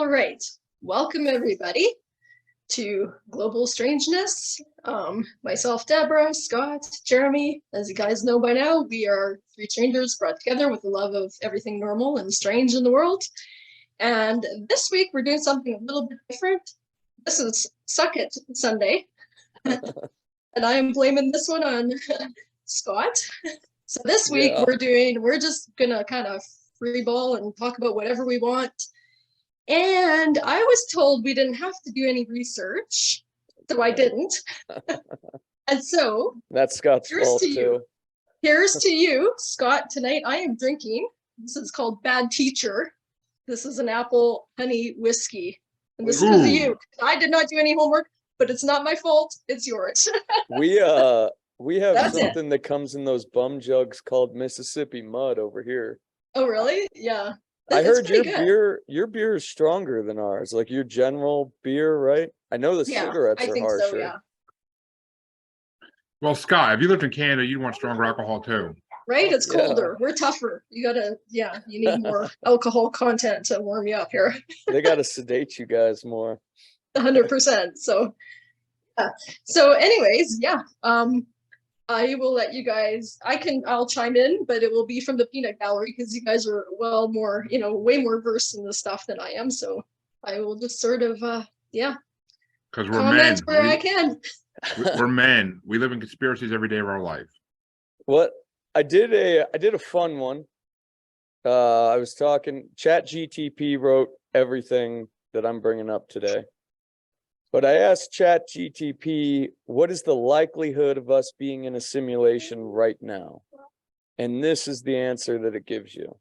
All right, welcome everybody to Global Strangeness. Myself, Deborah, Scott, Jeremy. As you guys know by now, we are three strangers brought together with the love of everything normal and strange in the world. And this week we're doing something a little bit different. This is Suck It Sunday. And I am blaming this one on Scott. So this week we're just gonna kind of freeball and talk about whatever we want. And I was told we didn't have to do any research, so I didn't. And so that's Scott's fault too. Here's to you, Scott. Tonight I am drinking. This is called Bad Teacher. This is an apple honey whiskey. And this is because of you. I did not do any homework, but it's not my fault. It's yours. We have That's something that comes in those bum jugs called Mississippi Mud over here. Oh really? Yeah. I heard your beer is stronger than ours, like your general beer, right? I know the cigarettes are harsher. So, yeah. Well, Scott, if you lived in Canada, you'd want stronger alcohol too. Right? It's colder. We're tougher. You need more alcohol content to warm you up here. They gotta sedate you guys more. 100%. So so anyways, I will let you guys, I'll chime in, but it will be from the peanut gallery because you guys are way more versed in this stuff than I am. So I will just sort of, because we're men. Where I can. We're men. We live in conspiracies every day of our life. What I did a fun one. I was talking, ChatGTP wrote everything that I'm bringing up today. But I asked ChatGTP, what is the likelihood of us being in a simulation right now? And this is the answer that it gives you.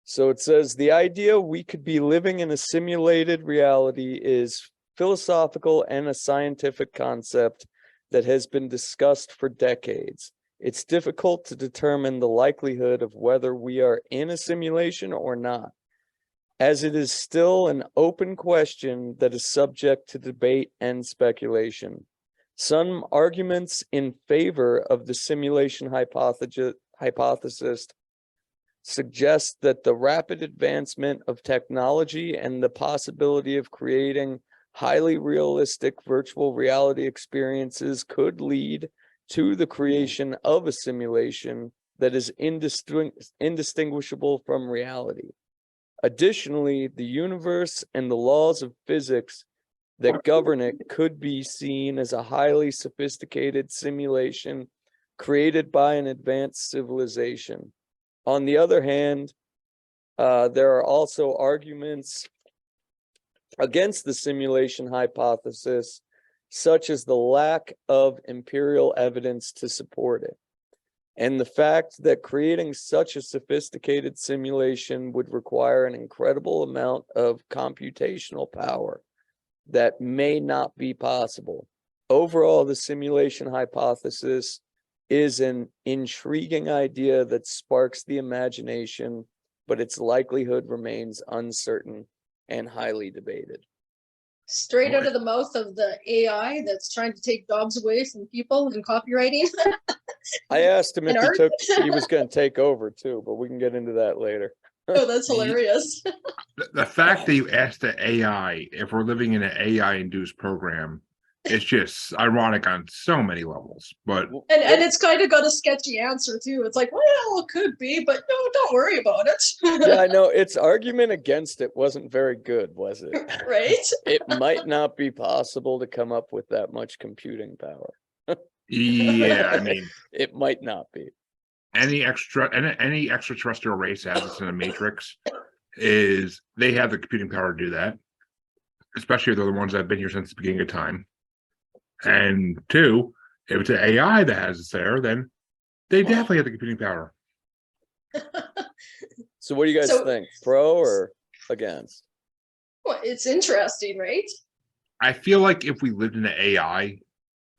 So it says, the idea we could be living in a simulated reality is philosophical and a scientific concept that has been discussed for decades. It's difficult to determine the likelihood of whether we are in a simulation or not, as it is still an open question that is subject to debate and speculation. Some arguments in favor of the simulation hypothesis suggest that the rapid advancement of technology and the possibility of creating highly realistic virtual reality experiences could lead to the creation of a simulation that is indistinguishable from reality. Additionally, the universe and the laws of physics that govern it could be seen as a highly sophisticated simulation created by an advanced civilization. On the other hand, there are also arguments against the simulation hypothesis, such as the lack of empirical evidence to support it, and the fact that creating such a sophisticated simulation would require an incredible amount of computational power that may not be possible. Overall, the simulation hypothesis is an intriguing idea that sparks the imagination, but its likelihood remains uncertain and highly debated. Straight out of the mouth of the AI that's trying to take jobs away from people in copywriting. I asked him if he was going to take over too, but we can get into that later. Oh, that's hilarious. The fact that you asked the AI if we're living in an AI-induced program, it's just ironic on so many levels. But and it's kind of got a sketchy answer too. It's like, well, it could be, but no, don't worry about it. Yeah, I know. Its argument against it wasn't very good, was it? Right? It might not be possible to come up with that much computing power. Yeah, I mean, it might not be. Any extraterrestrial race has this in the Matrix is they have the computing power to do that, especially if they're the ones that have been here since the beginning of time. And two, if it's an AI that has it there, then they definitely have the computing power. So what do you guys think? Pro or against? Well, it's interesting, right? I feel like if we lived in an AI,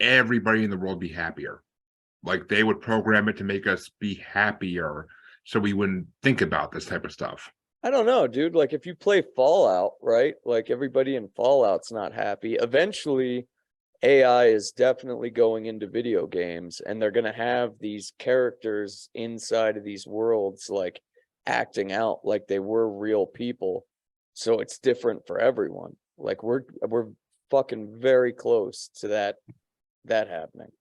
everybody in the world would be happier. Like they would program it to make us be happier so we wouldn't think about this type of stuff. I don't know, dude. Like if you play Fallout, right? Like everybody in Fallout's not happy. Eventually, AI is definitely going into video games, and they're going to have these characters inside of these worlds, like acting out like they were real people. So it's different for everyone. Like we're fucking very close to that happening,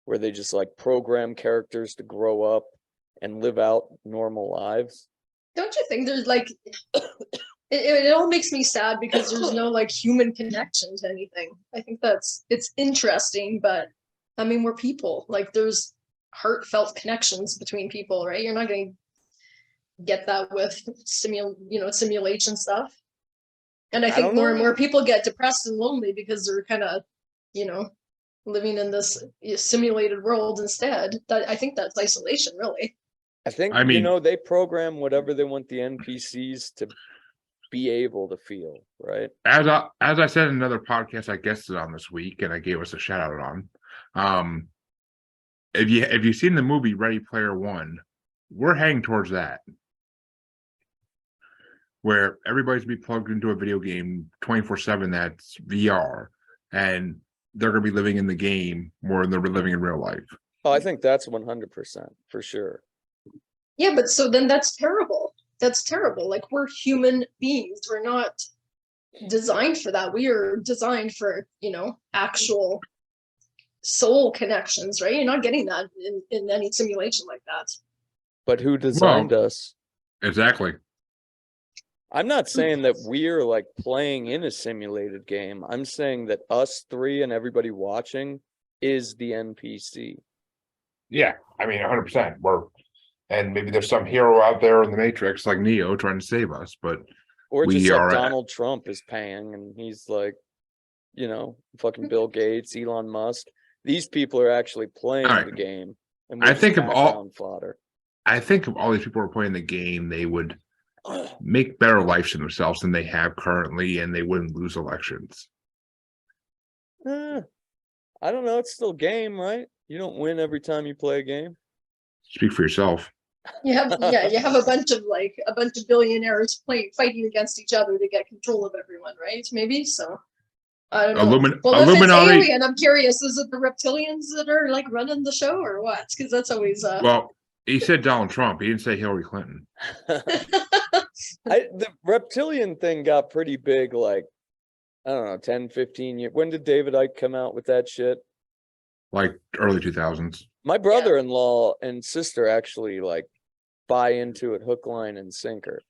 where they just like program characters to grow up and live out normal lives. Don't you think there's like it all makes me sad because there's no like human connection to anything. I think it's interesting, but I mean we're people. Like there's heartfelt connections between people, right? You're not going to get that with simulation stuff. And I think more and more people get depressed and lonely because they're kind of, living in this simulated world instead. I think that's isolation, really. I think, they program whatever they want the NPCs to be able to feel, right? As I said in another podcast I guested on this week, and I gave us a shout out on, if you've seen the movie Ready Player One, we're heading towards that, where everybody's be plugged into a video game 24/7 that's VR, and they're going to be living in the game more than they're living in real life. Oh, I think that's 100% for sure. Yeah, but so then that's terrible. That's terrible. Like we're human beings. We're not designed for that. We are designed for, actual soul connections, right? You're not getting that in any simulation like that. But who designed us? Exactly. I'm not saying that we're like playing in a simulated game. I'm saying that us three and everybody watching is the NPC. Yeah, I mean, 100%. And maybe there's some hero out there in the Matrix like Neo trying to save us, but or just like Donald Trump is paying, and he's like, fucking Bill Gates, Elon Musk. These people are actually playing the game, and I think of all fodder. I think if all these people were playing the game, they would make better lives for themselves than they have currently, and they wouldn't lose elections. I don't know. It's still a game, right? You don't win every time you play a game. Speak for yourself. You have a bunch of billionaires fighting against each other to get control of everyone, right? Maybe so. I don't know. Well, if it's alien, I'm curious. Is it the reptilians that are like running the show, or what? Because that's always. Well, he said Donald Trump. He didn't say Hillary Clinton. The reptilian thing got pretty big, like, I don't know, 10, 15 years. When did David Icke come out with that shit? Like early 2000s. My brother-in-law and sister actually like buy into it hook, line, and sinker.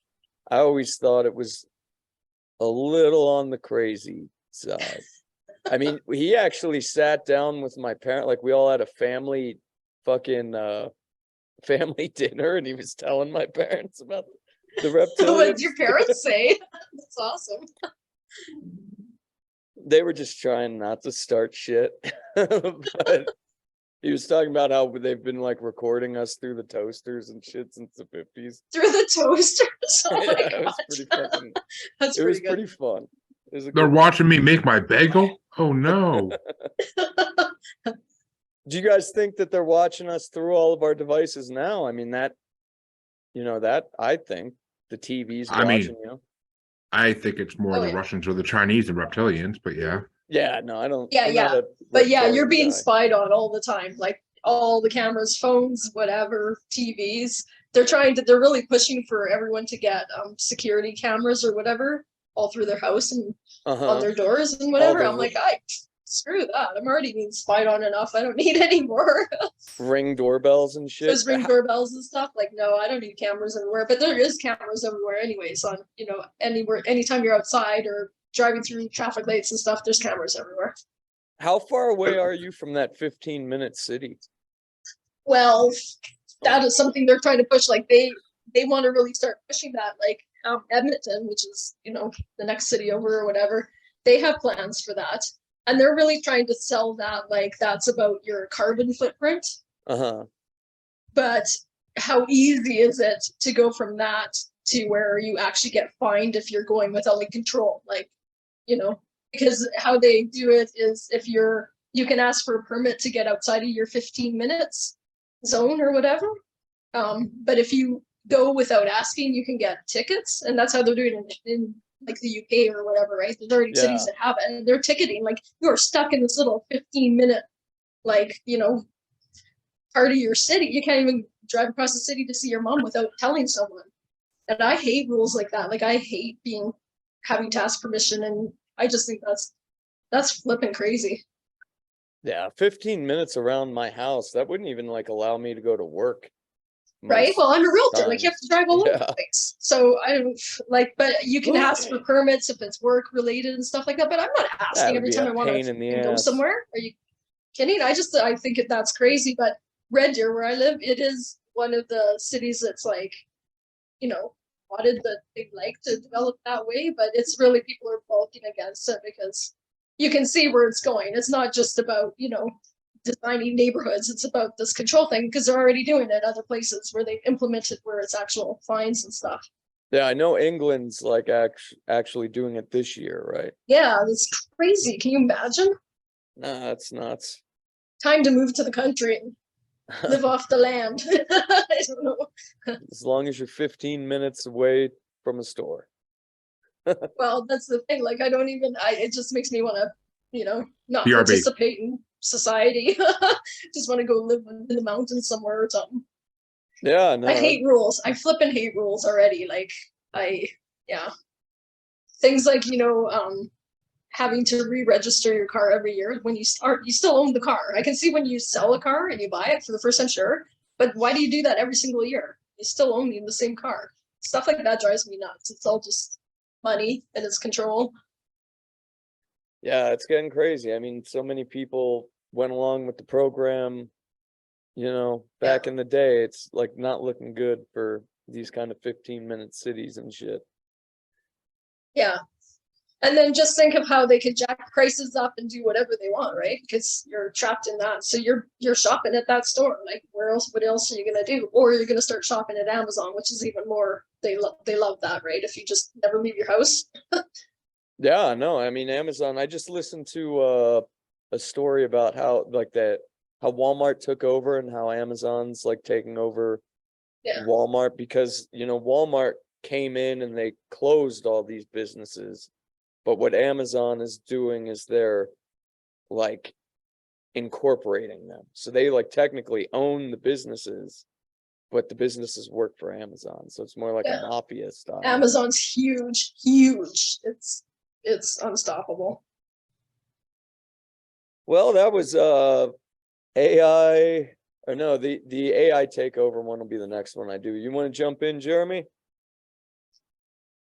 I always thought it was a little on the crazy side. I mean, he actually sat down with my parent, like we all had a family family dinner, and he was telling my parents about the reptilians. What did your parents say? That's awesome. They were just trying not to start shit. But he was talking about how they've been like recording us through the toasters and shit since the 50s. Through the toasters? Oh my God. It was pretty fucking. That's it was good. pretty fun. They're watching me make my bagel? Oh no. Do you guys think that they're watching us through all of our devices now? I mean, that I think the TV's watching you. I think it's more the Russians or the Chinese and reptilians, but yeah. Yeah, no, I don't. Yeah. But yeah, you're being spied on all the time. Like all the cameras, phones, whatever, TVs. They're really pushing for everyone to get security cameras or whatever all through their house and on their doors and whatever. I'm like, screw that. I'm already being spied on enough. I don't need any more. Ring doorbells and shit. Those Ring doorbells and stuff. Like, no, I don't need cameras everywhere. But there is cameras everywhere anyways on, anywhere, anytime you're outside or driving through traffic lights and stuff, there's cameras everywhere. How far away are you from that 15-minute city? Well, that is something they're trying to push. Like they want to really start pushing that. Like Edmonton, which is, the next city over or whatever, they have plans for that. And they're really trying to sell that like that's about your carbon footprint. But how easy is it to go from that to where you actually get fined if you're going without like control? Like, because how they do it is if you can ask for a permit to get outside of your 15 minutes zone or whatever. But if you go without asking, you can get tickets, and that's how they're doing it in like the UK or whatever, right? There's already cities that have it, and they're ticketing. Like you're stuck in this little 15-minute, like, part of your city. You can't even drive across the city to see your mom without telling someone. And I hate rules like that. Like I hate having to ask permission, and I just think that's flipping crazy. Yeah, 15 minutes around my house, that wouldn't even like allow me to go to work. Right? most Well, I'm a realtor. Like you have times. to drive all over Yeah. the place. So I don't like, but you can ask for permits if it's work related and stuff like that. But I'm not That asking would every be time a I want pain in the to go ass. somewhere. Are you kidding? I think that's crazy. But Red Deer, where I live, it is one of the cities that's like, wanted that they'd like to develop that way, but it's really people are balking against it because you can see where it's going. It's not just about, designing neighborhoods. It's about this control thing because they're already doing it other places where they've implemented where it's actual fines and stuff. Yeah, I know England's like actually doing it this year, right? Yeah, it's crazy. Can you imagine? Nah, that's nuts. Time to move to the country and live off the land. I don't know. As long as you're 15 minutes away from a store. Well, that's the thing. Like, it just makes me want to, not BRB. participate in society. Just want to go live in the mountains somewhere or something. Yeah, no. I hate rules. I flippin' hate rules already. Like, yeah. Things like, having to re-register your car every year when you still own the car. I can see when you sell a car and you buy it for the first time, sure. But why do you do that every single year? You still own the same car. Stuff like that drives me nuts. It's all just money and its control. Yeah, it's getting crazy. I mean, so many people went along with the program, back in the day. It's like not looking good for these kind of 15-minute cities and shit. Yeah. And then just think of how they could jack prices up and do whatever they want, right? Because you're trapped in that. So you're shopping at that store. Like what else are you gonna do? Or you're gonna start shopping at Amazon, which is even more, they love that, right? If you just never leave your house. Yeah, no, I mean, Amazon, I just listened to a story about how Walmart took over and how Amazon's like taking over Walmart because, Walmart came in and they closed all these businesses. But what Amazon is doing is they're like incorporating them. So they like technically own the businesses, but the businesses work for Amazon. So it's more like a mafia style. Amazon's huge, huge. It's unstoppable. Well, that was AI, or no, the AI takeover one will be the next one I do. You want to jump in, Jeremy?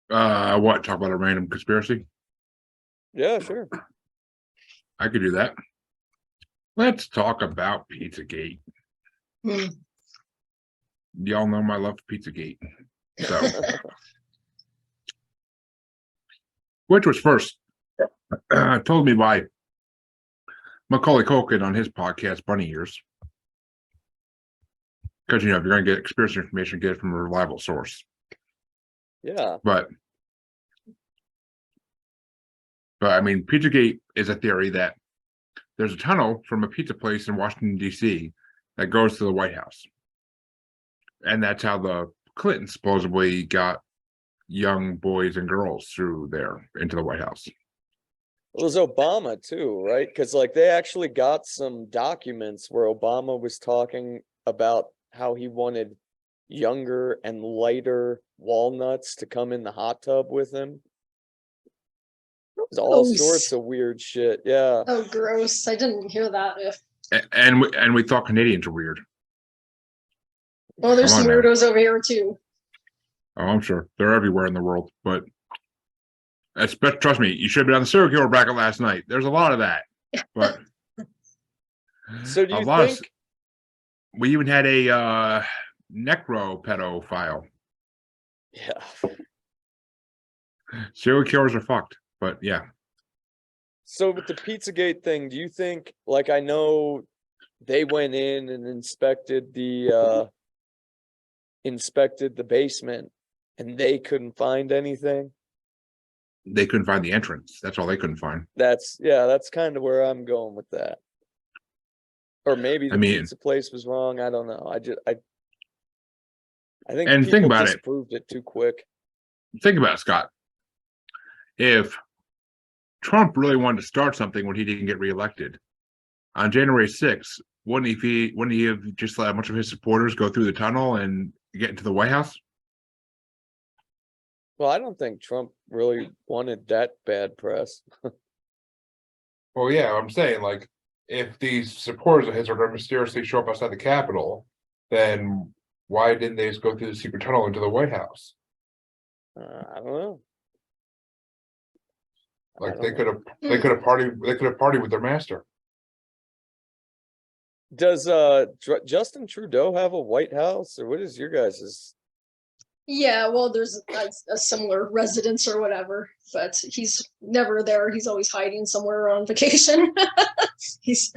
What? Talk about a random conspiracy? Yeah, sure. I could do that. Let's talk about Pizzagate. Y'all know my love for Pizzagate. So, which was first told me by Macaulay Culkin on his podcast, Bunny Ears. Because, if you're going to get conspiracy information, get it from a reliable source. Yeah. But I mean, Pizzagate is a theory that there's a tunnel from a pizza place in Washington, D.C. that goes to the White House. And that's how the Clintons supposedly got young boys and girls through there into the White House. It was Obama too, right? Because like they actually got some documents where Obama was talking about how he wanted younger and lighter walnuts to come in the hot tub with him. It was all sorts of weird shit. Yeah. Oh, gross. I didn't hear that. And we thought Canadians were weird. Well, there's some weirdos over here too. Oh, I'm sure. They're everywhere in the world. But trust me, you should have been on the serial killer bracket last night. There's a lot of that. But so do you think we even had a necro pedophile? Yeah. Serial killers are fucked. But yeah. So with the Pizzagate thing, do you think, like, I know they went in and inspected the basement and they couldn't find anything? They couldn't find the entrance. That's all they couldn't find. That's kind of where I'm going with that. Or maybe the pizza place was wrong. I don't know. I think and people think about disproved it too quick. Think about it, Scott. If Trump really wanted to start something when he didn't get reelected on January 6th, wouldn't he have just let a bunch of his supporters go through the tunnel and get into the White House? Well, I don't think Trump really wanted that bad press. Well, yeah, I'm saying, like, if these supporters of his are going to mysteriously show up outside the Capitol, then why didn't they just go through the secret tunnel into the White House? I don't know. Like, I they don't could know. have, they could have partied with their master. Does Justin Trudeau have a White House, or what is your guys's? Yeah, well, there's a similar residence or whatever, but he's never there. He's always hiding somewhere on vacation. he's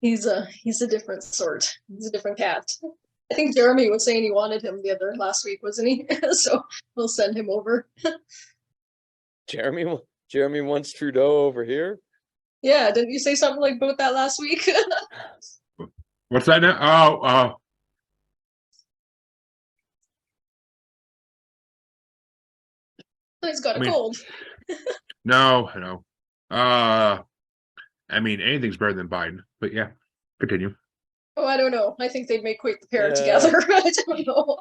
he's a different sort. He's a different cat. I think Jeremy was saying he wanted him last week, wasn't he? So we'll send him over. Jeremy wants Trudeau over here. Yeah, didn't you say something like about that last week? What's that now? Oh, He's got a I mean- cold. no. I mean, anything's better than Biden, but yeah, continue. Oh, I don't know. I think they'd make quite the pair Yeah. together. I don't know.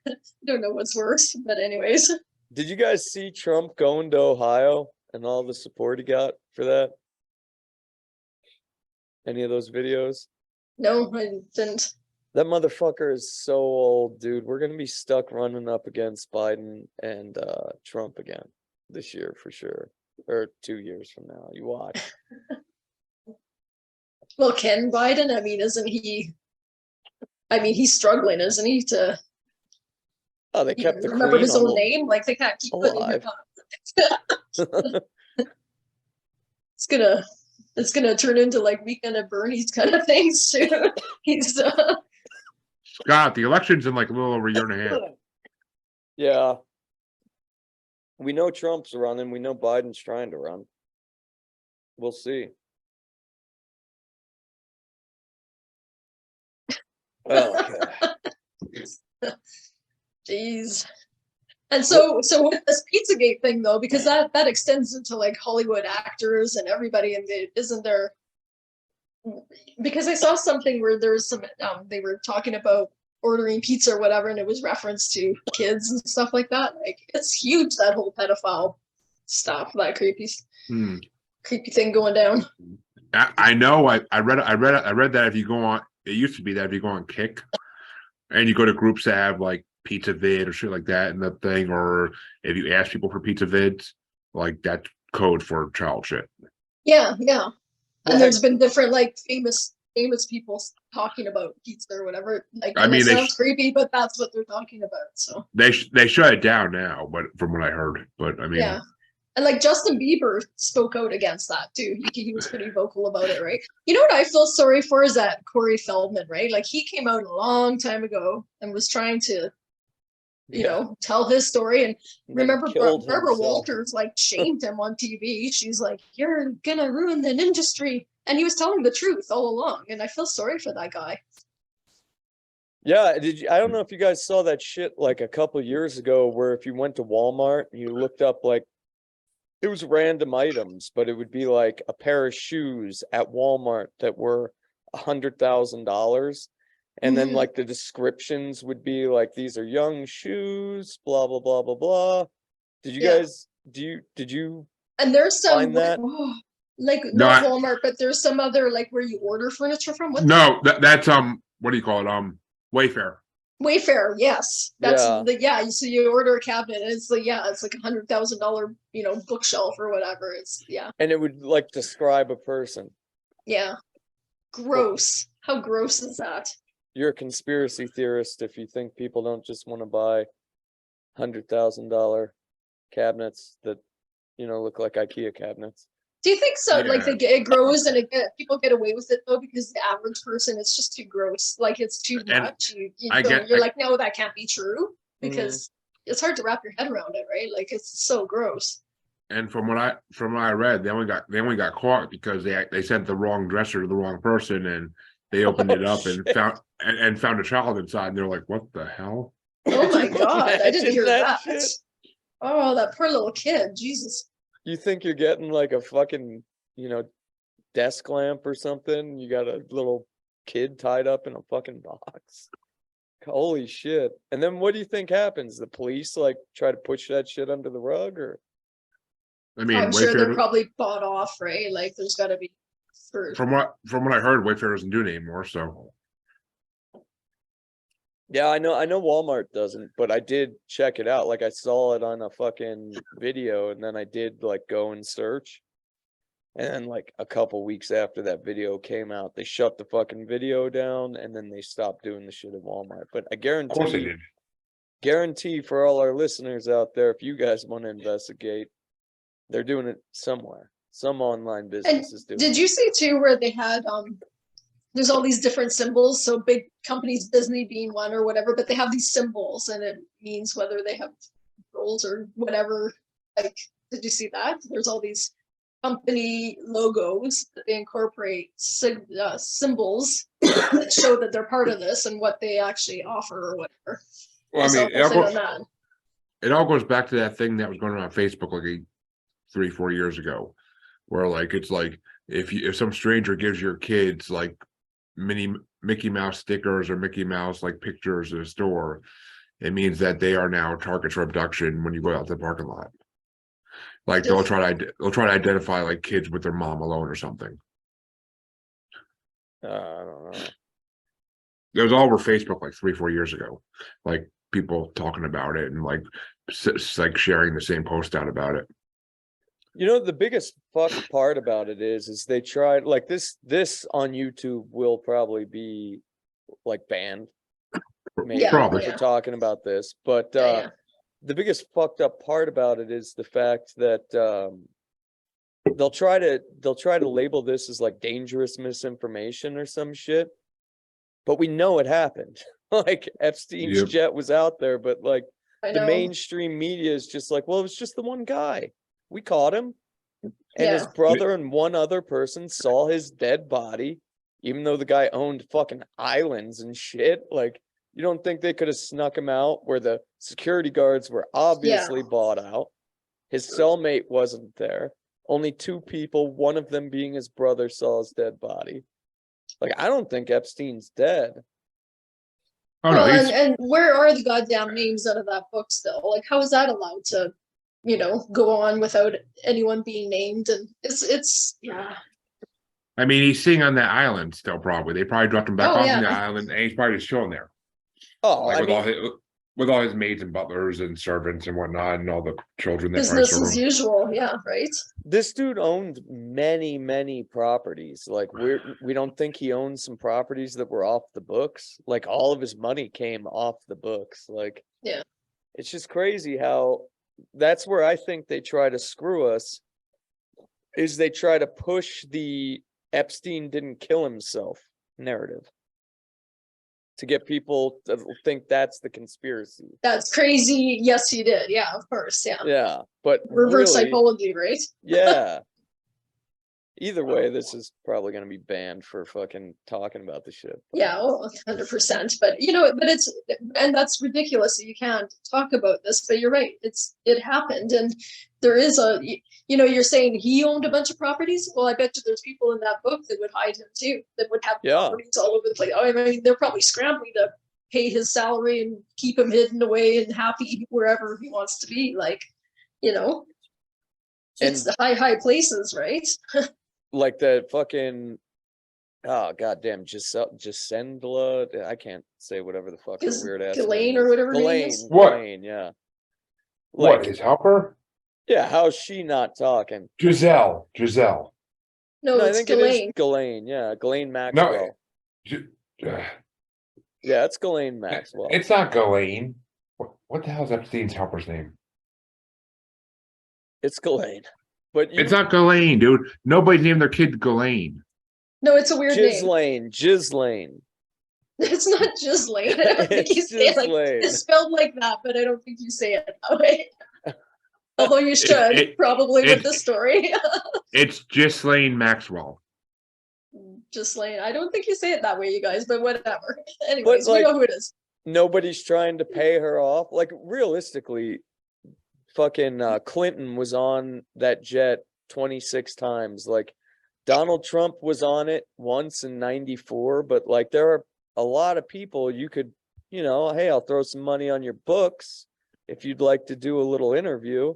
I don't know what's worse, but anyways. Did you guys see Trump going to Ohio and all the support he got for that? Any of those videos? No, I didn't. That motherfucker is so old, dude. We're gonna be stuck running up against Biden and Trump again this year for sure. Or 2 years from now. You watch. Well, Ken Biden, I mean, isn't he? I mean, he's struggling, isn't he? To Oh, they kept the remember queen his own al- name. Like they can't keep putting him alive. It's gonna turn into like Weekend at Bernie's kind of thing soon. He's Scott, the election's in like a little over a year and a half. Yeah. We know Trump's running. We know Biden's trying to run. We'll see. Okay. Jeez. And so with this Pizzagate thing though, because that extends into like Hollywood actors and everybody, and isn't there? Because I saw something where there's some they were talking about ordering pizza or whatever, and it was reference to kids and stuff like that. Like it's huge, that whole pedophile stuff, that creepy thing going down. I know. I read that if you go on, it used to be that if you go on Kick, and you go to groups that have like pizza vid or shit like that in the thing, or if you ask people for pizza vids, like that's code for child shit. Yeah. Well, And there's been different like famous people talking about pizza or whatever. Like, I mean, it sounds creepy, but that's what they're talking about. So they shut it down now, but from what I heard, but I mean, yeah. And like Justin Bieber spoke out against that too. He was pretty vocal about it, right? You know what I feel sorry for is that Corey Feldman, right? Like he came out a long time ago and was trying to, you know, tell his story. And remember Barbara Walters like shamed him on TV. She's like, "You're gonna ruin the industry," and he was telling the truth all along. And I feel sorry for that guy. Yeah, I don't know if you guys saw that shit like a couple years ago, where if you went to Walmart and you looked up like, it was random items, but it would be like a pair of shoes at Walmart that were $100,000. And then like the descriptions would be like, these are young shoes, blah, blah, blah, blah, blah. Did you guys, did you And there's some find that? like not Walmart, but there's some other like where you order furniture from. That's what do you call it? Wayfair. Wayfair, yes. That's Yeah. So you order a cabinet, and it's like it's like $100,000, bookshelf or whatever. It's And it would like describe a person. Yeah. Gross. How gross is that? You're a conspiracy theorist if you think people don't just want to buy $100,000 cabinets that look like IKEA cabinets. Do you think so? Yeah. Like it grows and people get away with it though, because the average person, it's just too gross. Like it's too much. You're like, no, that can't be true, because it's hard to wrap your head around it, right? Like it's so gross. And from what I read, they only got caught because they sent the wrong dresser to the wrong person, and they opened it up and found a child inside, and they're like, "What the hell?" Oh my god, I didn't hear that. Shit? Oh, that poor little kid. Jesus. You think you're getting like a fucking, desk lamp or something? You got a little kid tied up in a fucking box. Holy shit. And then what do you think happens? The police like try to push that shit under the rug, or I mean, I'm sure they're Wayfair, probably bought off, right? Like there's got to be for from what I heard, Wayfair doesn't do it anymore. So yeah, I know Walmart doesn't, but I did check it out. Like I saw it on a fucking video, and then I did like go and search. And then like a couple weeks after that video came out, they shut the fucking video down, and then they stopped doing the shit at Walmart. But I of course they guarantee did. for all our listeners out there, if you guys want to investigate, they're doing it somewhere. Some online And business is doing did it. you see too where they had there's all these different symbols, so big companies, Disney being one or whatever, but they have these symbols and it means whether they have roles or whatever. Like, did you see that? There's all these company logos that they incorporate symbols that show that they're part of this and what they actually offer or whatever. Well, I saw mean, a thing on that. it all goes back to that thing that was going on Facebook like 3-4 years ago, where like it's like if some stranger gives your kids like mini Mickey Mouse stickers or Mickey Mouse like pictures in a store, it means that they are now targets for abduction when you go out to the parking lot. Like they'll try to identify like kids with their mom alone or something. I don't know. It was all over Facebook like 3-4 years ago, like people talking about it and like sharing the same post out about it. You know, the biggest fucked part about it is they tried like this on YouTube will probably be like banned maybe Yeah, Probably. for talking about this, but Yeah. the biggest fucked up part about it is the fact that they'll try to label this as like dangerous misinformation or some shit, but we know it happened. Like Epstein's Yep. jet was out there, but like I the know. mainstream media is just like, well, it was just the one guy. We caught him. And his Yeah. brother and one other person saw his dead body, even though the guy owned fucking islands and shit. Like, you don't think they could have snuck him out where the security guards were obviously bought out? His cellmate wasn't there. Only two people, one of them being his brother, saw his dead body. Like, I don't think Epstein's dead. Oh no, Well, he's and where are the goddamn names out of that book still? Like, how is that allowed to, go on without anyone being named? And it's yeah. I mean, he's sitting on that island still. Probably they probably dropped him back Oh, off yeah. the island, and he's probably just chilling there, Oh, like I mean, with all his maids and butlers and servants and whatnot, and all the children that probably Business serve as him. usual, yeah, right? this dude owned many properties. Like we don't think he owned some properties that were off the books. Like all of his money came off the books. Like, Yeah. it's just crazy how that's where I think they try to screw us, is they try to push the Epstein didn't kill himself narrative to get people to think that's the conspiracy. That's crazy. Yes, he did. Yeah, of course. Yeah. Yeah, but Reverse really, psychology, right? yeah. Either way, this is probably going to be banned for fucking talking about the shit. Yeah, 100%. But and that's ridiculous that you can't talk about this. But you're right. It happened, and there is you're saying he owned a bunch of properties. Well, I bet you there's people in that book that would hide him too, that would have Yeah. properties all over the place. I mean, they're probably scrambling to pay his salary and keep him hidden away and happy wherever he wants to be. Like, it's the high places, right? Like that fucking goddamn Gisendla. I can't say whatever the fuck her weird ass Ghislaine name or is. whatever her name Ghislaine, is. What? Ghislaine, yeah. What Like, his helper? yeah, how's she not talking? Giselle. No, I it's think it is Ghislaine. Ghislaine, yeah. Ghislaine Maxwell. Gi- Yeah, it's Ghislaine Maxwell. It's not Ghislaine. What the hell is Epstein's helper's name? It's Ghislaine. But It's not Ghislaine, dude. Nobody named their kid Ghislaine. No, it's a weird name. Ghislaine. It's not Ghislaine. I don't think you It's say it like Ghislaine. it's spelled like that, but I don't think you say it that way. Although you should probably with this story. It's Ghislaine Maxwell. Ghislaine. I don't think you say it that way, you guys, but whatever. Anyways, we like- know who it is. Nobody's trying to pay her off. Like, realistically, fucking Clinton was on that jet 26 times. Like, Donald Trump was on it once in 94, but like there are a lot of people you could you know, hey, I'll throw some money on your books if you'd like to do a little interview.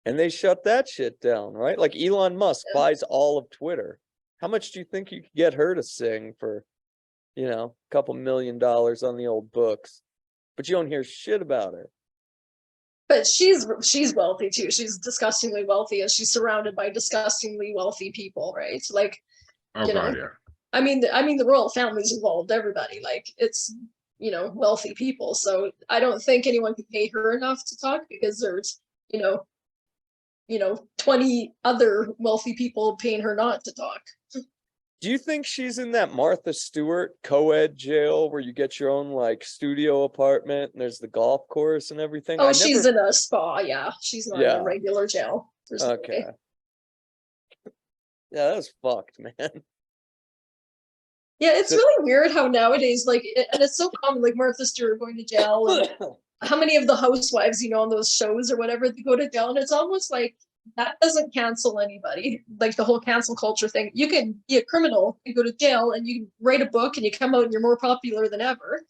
And they shut that shit down, right? Like Elon Musk buys all of Twitter. How much do you think you could get her to sing for, you know, a couple $1 million on the old books? But you don't hear shit about her. But she's wealthy too. She's disgustingly wealthy, and she's surrounded by disgustingly wealthy people, right? Like, Oh you know, God, yeah. I mean, the royal family's involved everybody. Like, it's, you know, wealthy people. So I don't think anyone could pay her enough to talk, because there's, you know, 20 other wealthy people paying her not to talk. Do you think she's in that Martha Stewart co-ed jail where you get your own like studio apartment and there's the golf course and everything? Oh, she's in a spa. Yeah, she's not in Yeah. a regular jail. There's no Okay. way. Yeah, that was fucked, man. Yeah, it's really weird how nowadays, like, and it's so common, like Martha Stewart going to jail, and how many of the housewives, you know, on those shows or whatever, they go to jail, and it's almost like that doesn't cancel anybody. Like the whole cancel culture thing. You can be a criminal and go to jail, and you write a book, and you come out and you're more popular than ever.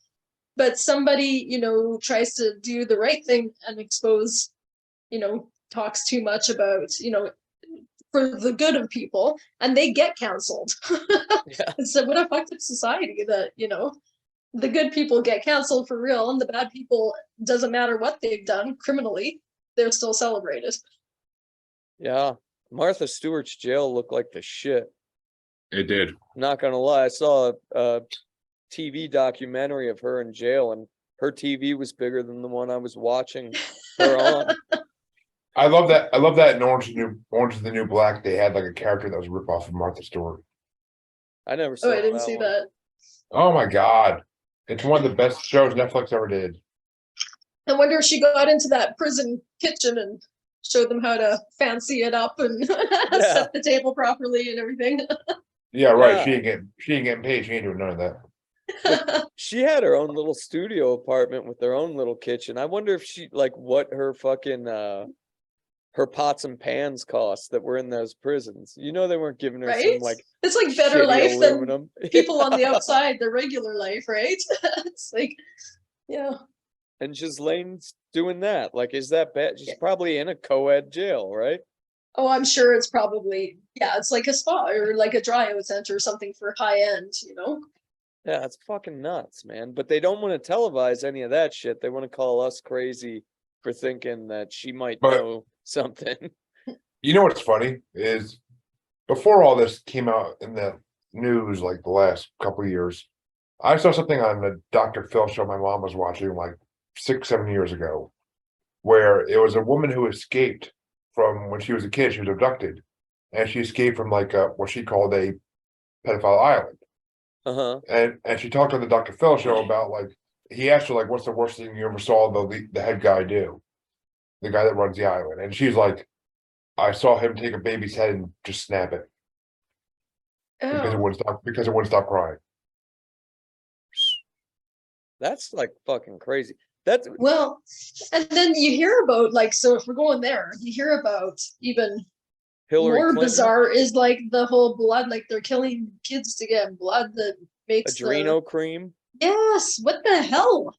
But somebody, you know, tries to do the right thing and expose, you know, talks too much about, you know, for the good of people, and they get canceled. Yeah. So what a fucked up society that, you know, the good people get canceled for real, and the bad people, doesn't matter what they've done criminally, they're still celebrated. Yeah. Martha Stewart's jail looked like the shit. It did. Not gonna lie, I saw a TV documentary of her in jail, and her TV was bigger than the one I was watching her on. I love that. I love that in Orange is the New Black. They had like a character that was a ripoff of Martha Stewart. I never saw Oh, I didn't that see one. that. Oh my God. It's one of the best shows Netflix ever did. I wonder if she got into that prison kitchen and showed them how to fancy it up and set the table properly and everything. Yeah, right. Yeah. She ain't getting paid. She ain't doing none of that. She had her own little studio apartment with her own little kitchen. I wonder if she like what her fucking her pots and pans cost that were in those prisons. You know, they weren't giving her some Right? like It's like better shitty life aluminum. than people on the outside, their regular life, right? It's like, yeah. And Ghislaine's doing that. Like, is that bad? She's probably in a co-ed jail, right? Oh, I'm sure it's probably, yeah, it's like a spa or like a dry out center or something for high end, you know? Yeah, it's fucking nuts, man. But they don't want to televise any of that shit. They want to call us crazy for thinking that she might know something. You know what's funny is before all this came out in the news, like the last couple of years, I saw something on the Dr. Phil show my mom was watching like 6-7 years ago, where it was a woman who escaped from when she was a kid. She was abducted, and she escaped from like what she called a pedophile island. Uh-huh. And she talked on the Dr. Phil show about like he asked her like, "What's the worst thing you ever saw the head guy do?" The guy that runs the island, and she's like, "I saw him take a baby's head and just snap it because it Oh. wouldn't stop crying." That's like fucking crazy. That's Well, and then you hear about, like, so if we're going there, you hear about even Hillary more Clinton, bizarre is like the whole blood, like they're killing kids to get blood that makes adrenochrome. Yes, what the hell?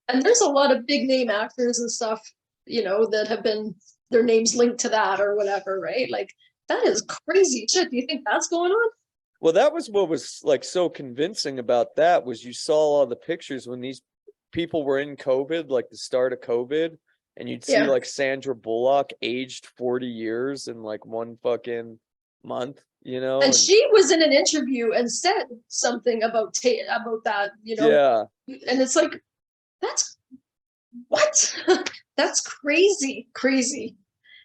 And there's a lot of big name actors and stuff, you know, that have been their names linked to that or whatever, right? Like that is crazy shit. Do you think that's going on? Well, that was what was like so convincing about that was you saw all the pictures when these people were in COVID, like the start of COVID, and you'd see like Sandra Bullock aged 40 years in like one fucking month, you know? And she was in an interview and said something about about that, you know. Yeah. And it's like, that's what? That's crazy, crazy.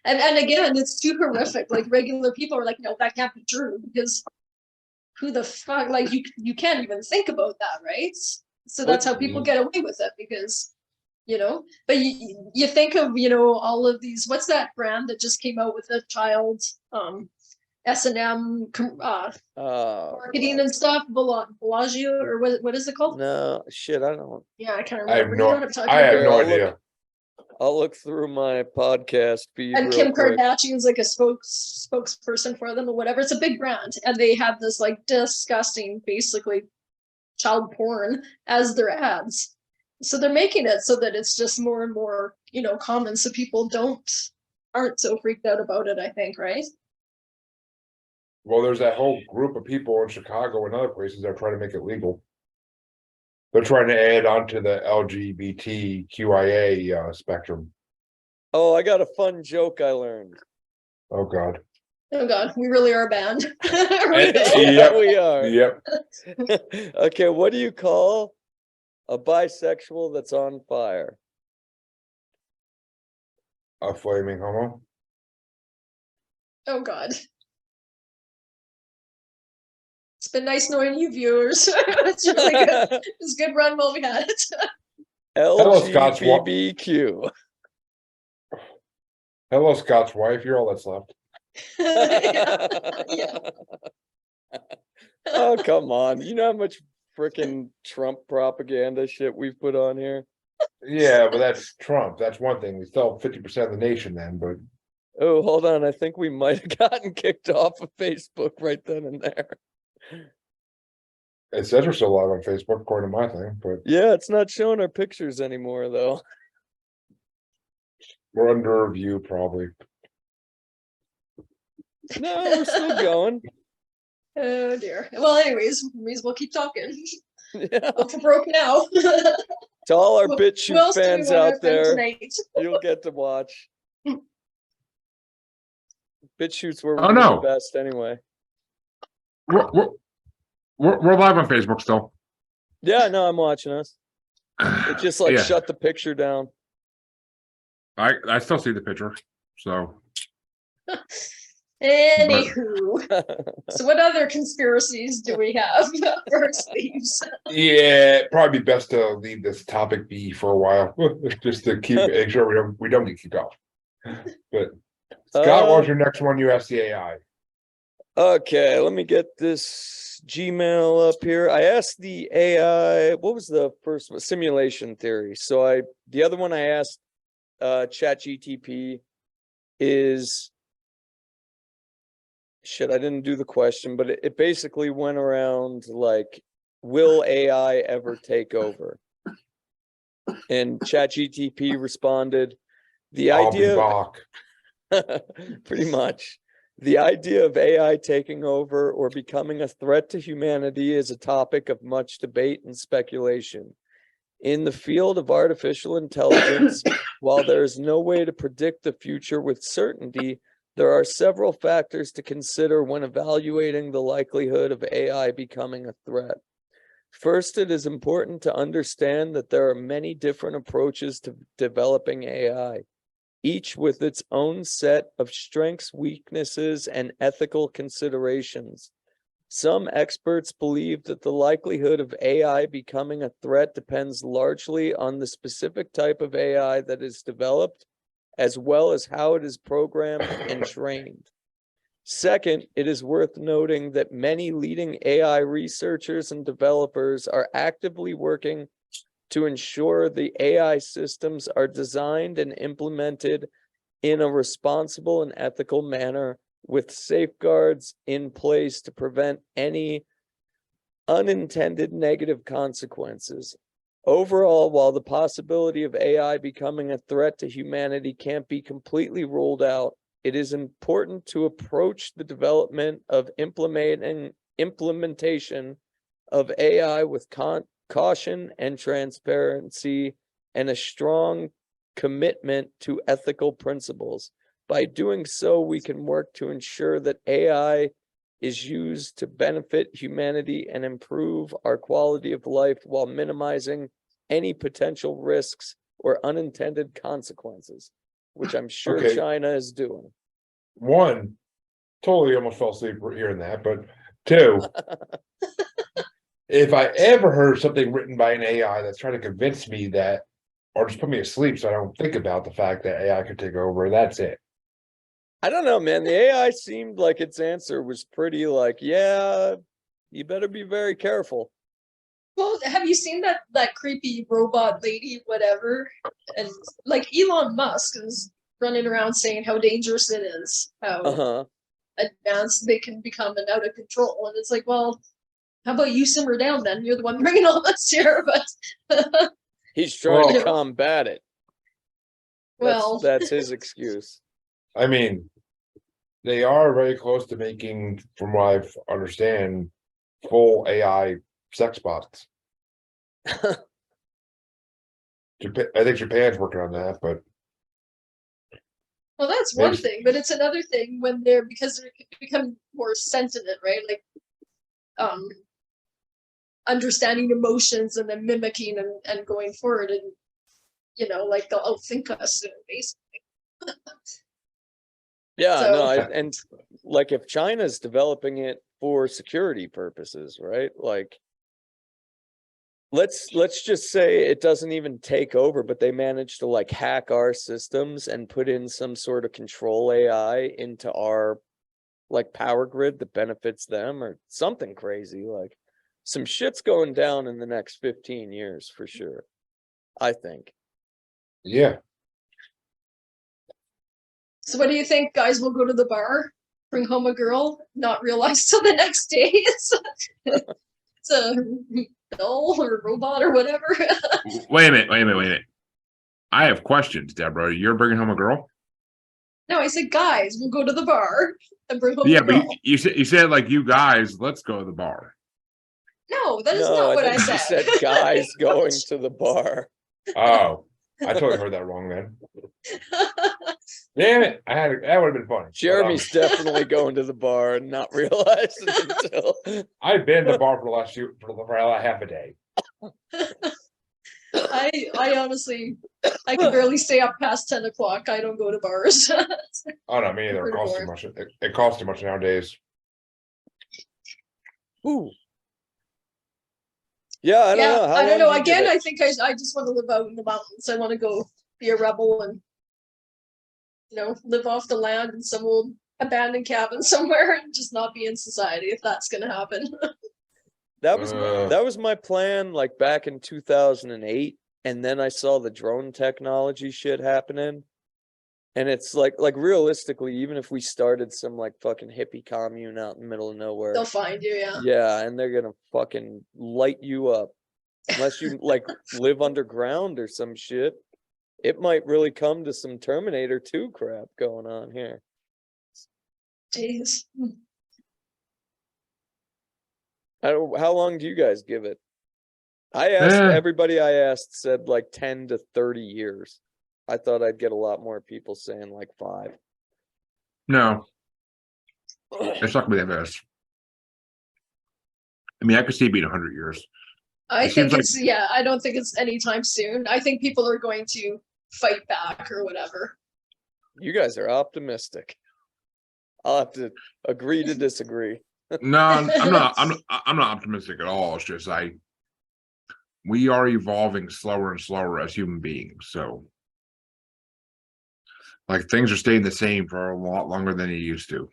And again, it's too horrific. Like regular people are like, no, that can't be true, because who the fuck, like you can't even think about that, right? So that's how people get away with it, because, you know, but you think of, you know, all of these, what's that brand that just came out with a child S&M marketing and stuff, Bellagio, or what is it called? No, shit, I don't. Yeah, I can't I have remember. no, You know what I'm talking I have about? no I'll idea. I'll look through my podcast feed And real Kim quick. Kardashian's like a spokesperson for them or whatever. It's a big brand, and they have this like disgusting, basically child porn as their ads. So they're making it so that it's just more and more, common, so people aren't so freaked out about it, I think, right? Well, there's that whole group of people in Chicago and other places that are trying to make it legal. They're trying to add on to the LGBTQIA spectrum. Oh, I got a fun joke I learned. Oh God. Oh God, we really are banned. Yeah, we are. Yep. Okay, what do you call a bisexual that's on fire? A flaming homo. Oh God. It's been nice knowing you, viewers. It's really good. It was a good run while we had it. Hello, Scott's LGBTQ. Hello, Scott's wife. You're all that's left. Yeah. Oh, come on. You know how much freaking Trump propaganda shit we've put on here? Yeah, but that's Trump. That's one thing. We still have 50% of the nation then, but Oh, hold on. I think we might have gotten kicked off of Facebook right then and there. it says we're still live on Facebook according to my thing, but Yeah, it's not showing our pictures anymore, though. we're under review probably. No, we're still going. Oh dear. Well, anyways, may as well keep talking. Yeah. Well, for broke now. To all our Who BitChute else do we fans want out to offend there, tonight? you'll get to watch. BitChute's where Oh, we do no. the best anyway. We're live on Facebook still. Yeah, no, I'm watching us. It just like Yeah. shut the picture down. I still see the picture. So Anywho, so what other conspiracies do we have for our sleeves? Yeah, it'd probably be best to leave this topic be for a while, just to make sure we don't get kicked off. But Scott, what was your next one? You asked the AI. Okay, let me get this Gmail up here. I asked the AI, what was the first one? Simulation theory. So the other one I asked ChatGTP is, shit, I didn't do the question, but it basically went around like, will AI ever take over? And ChatGTP responded, the I'll be idea back. pretty much. The idea of AI taking over or becoming a threat to humanity is a topic of much debate and speculation. In the field of artificial intelligence, while there is no way to predict the future with certainty, there are several factors to consider when evaluating the likelihood of AI becoming a threat. First, it is important to understand that there are many different approaches to developing AI, each with its own set of strengths, weaknesses, and ethical considerations. Some experts believe that the likelihood of AI becoming a threat depends largely on the specific type of AI that is developed, as well as how it is programmed and trained. Second, it is worth noting that many leading AI researchers and developers are actively working to ensure the AI systems are designed and implemented in a responsible and ethical manner, with safeguards in place to prevent any unintended negative consequences. Overall, while the possibility of AI becoming a threat to humanity can't be completely ruled out, it is important to approach the development of implementation of AI with caution and transparency, and a strong commitment to ethical principles. By doing so, we can work to ensure that AI is used to benefit humanity and improve our quality of life while minimizing any potential risks or unintended consequences, which I'm sure Okay. China is doing. One, totally almost fell asleep hearing that, but two, if I ever heard something written by an AI that's trying to convince me that, or just put me asleep so I don't think about the fact that AI could take over, that's it. I don't know, man. The AI seemed like its answer was pretty like, yeah, you better be very careful. Well, have you seen that creepy robot lady, whatever? And like Elon Musk is running around saying how dangerous it is, how Uh-huh. advanced they can become and out of control. And it's like, well, How about you simmer down then? You're the one bringing all this here, but He's trying to Well- combat it. well, That's his excuse. I mean, they are very close to making, from what I understand, full AI sex bots. I think Japan's working on that, but well, that's one Maybe- thing, but it's another thing when they're because they become more sentient, right? Like, understanding emotions and then mimicking and going forward, and like they'll outthink us basically. Yeah, So- no, and like if China's developing it for security purposes, right? Like let's just say it doesn't even take over, but they manage to like hack our systems and put in some sort of control AI into our like power grid that benefits them or something crazy. Like some shit's going down in the next 15 years for sure, I think. yeah. So what do you think, guys? We'll go to the bar, bring home a girl, not realize till the next day it's a doll or a robot or whatever. Wait a minute. I have questions, Deborah. You're bringing home a girl? No, I said, guys, we'll go to the bar and bring home Yeah, a but girl. you said like you guys, let's go to the bar. No, that is No, not what I think said. you said guys going to the bar. Oh, I totally heard that wrong then. Damn it! That would have been fun. Jeremy's definitely going to the bar and not realizing until I've been to the bar for the last half a day. I honestly, I can barely stay up past 10 o'clock. I don't go to bars. Oh no, me neither. It costs too much. It costs too much nowadays. ooh. Yeah, I don't know. How I don't long know. do you give Again, it? I think I just want to live out in the mountains. I want to go be a rebel and live off the land in some old abandoned cabin somewhere and just not be in society if that's gonna happen. That Uh. was my plan like back in 2008, and then I saw the drone technology shit happening. And it's like realistically, even if we started some like fucking hippie commune out in the middle of nowhere, They'll find you, yeah. yeah, and they're gonna fucking light you up. Unless you like live underground or some shit. It might really come to some Terminator 2 crap going on here. Jeez. How long do you guys give it? I asked everybody I asked said like 10 to 30 years. I thought I'd get a lot more people saying like 5. No, it's not gonna be that fast. I mean, I could see it being 100 years. I It think seems like- it's I don't think it's anytime soon. I think people are going to fight back or whatever. You guys are optimistic. I'll have to agree to disagree. No, I'm not. I'm not optimistic at all. It's just we are evolving slower and slower as human beings. So, like things are staying the same for a lot longer than they used to.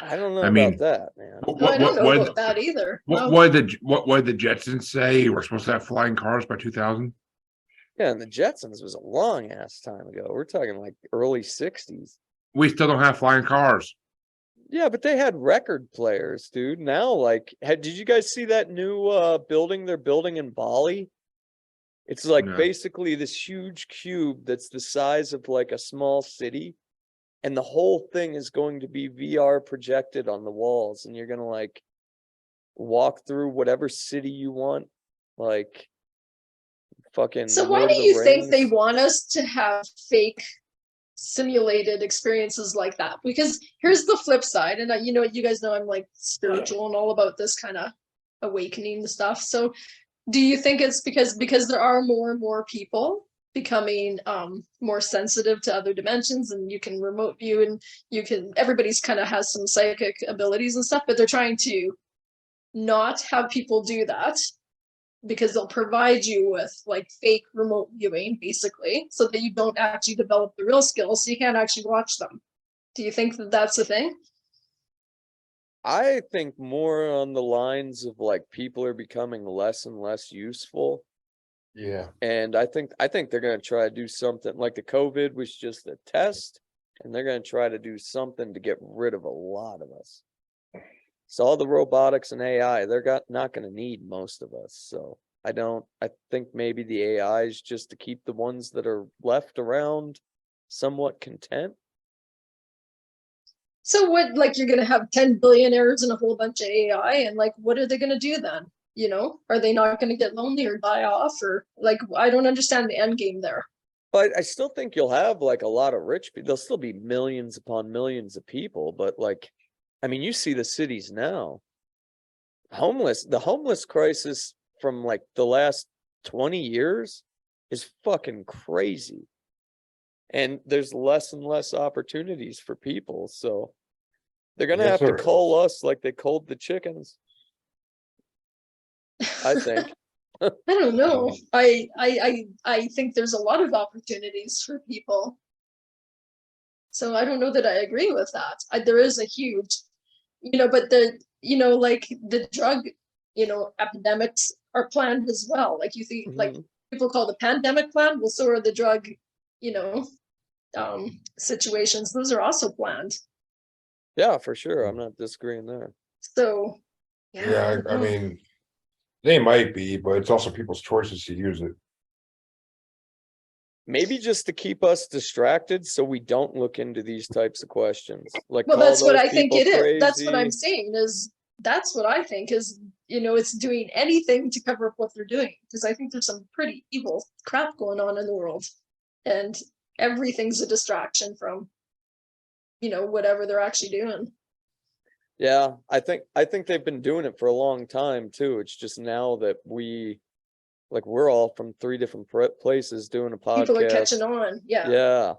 I don't know I mean, about that, man. I don't know about that either. What did the Jetsons say? We're supposed to have flying cars by 2000. Yeah, and the Jetsons was a long ass time ago. We're talking like early 60s. We still don't have flying cars. Yeah, but they had record players, dude. Now, like, did you guys see that new building they're building in Bali? It's like No. basically this huge cube that's the size of like a small city. And the whole thing is going to be VR projected on the walls. And you're going to like walk through whatever city you want. Like, fucking. So why Lord do of the you think they Rings. want us to have fake simulated experiences like that? Because here's the flip side, and you guys know I'm like spiritual and all about this kind of awakening stuff. So do you think it's because there are more and more people becoming more sensitive to other dimensions, and you can remote view, and everybody's kind of has some psychic abilities and stuff, but they're trying to not have people do that because they'll provide you with like fake remote viewing basically so that you don't actually develop the real skills, so you can't actually watch them. Do you think that that's the thing? I think more on the lines of like people are becoming less and less useful. Yeah. And I think they're going to try to do something like the COVID was just a test, and they're going to try to do something to get rid of a lot of us. So all the robotics and AI, they're not going to need most of us. So I think maybe the AI is just to keep the ones that are left around somewhat content. So what, like, you're gonna have 10 billionaires and a whole bunch of AI, and like, what are they gonna do then? You know, are they not gonna get lonely or die off, or like, I don't understand the end game there. But I still think you'll have like a lot of rich people. There'll still be millions upon millions of people, but like, I mean, you see the cities now. The homeless crisis from like the last 20 years is fucking crazy. And there's less and less opportunities for people. So they're gonna Yes, have to there cull is. us like they culled the chickens, I think. I don't know. I think there's a lot of opportunities for people. So I don't know that I agree with that. There is a huge, but like the drug, epidemics are planned as well. Like you think, like Mhm. people call the pandemic plan, well, so are the drug, you know, situations. Those are also planned. Yeah, for sure. I'm not disagreeing there. So yeah, Yeah, I don't I know. mean, they might be, but it's also people's choices to use it. Maybe just to keep us distracted so we don't look into these types of questions. Like Well, call that's what those I think people it is. That's what I'm crazy. saying is that's what I think is, it's doing anything to cover up what they're doing. Because I think there's some pretty evil crap going on in the world. And everything's a distraction from, whatever they're actually doing. Yeah, I think they've been doing it for a long time too. It's just now that we're all from 3 different places doing a People are podcast. catching on. Yeah. Yeah.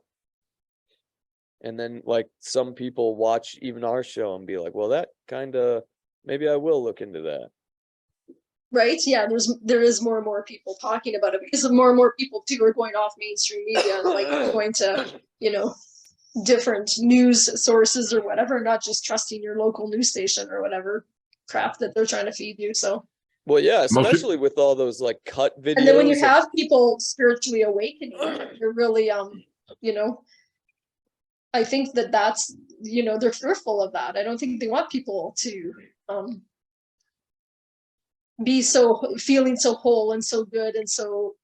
And then like some people watch even our show and be like, well, that kind of, maybe I will look into that. Right. Yeah. There is more and more people talking about it because more and more people too are going off mainstream media and like going to, different news sources or whatever, not just trusting your local news station or whatever crap that they're trying to feed you. So, Well, yeah, Most especially with all those like cut videos. and then when you of- have people spiritually awakening, they're really, I think that's, they're fearful of that. I don't think they want people to be feeling so whole and so good and so,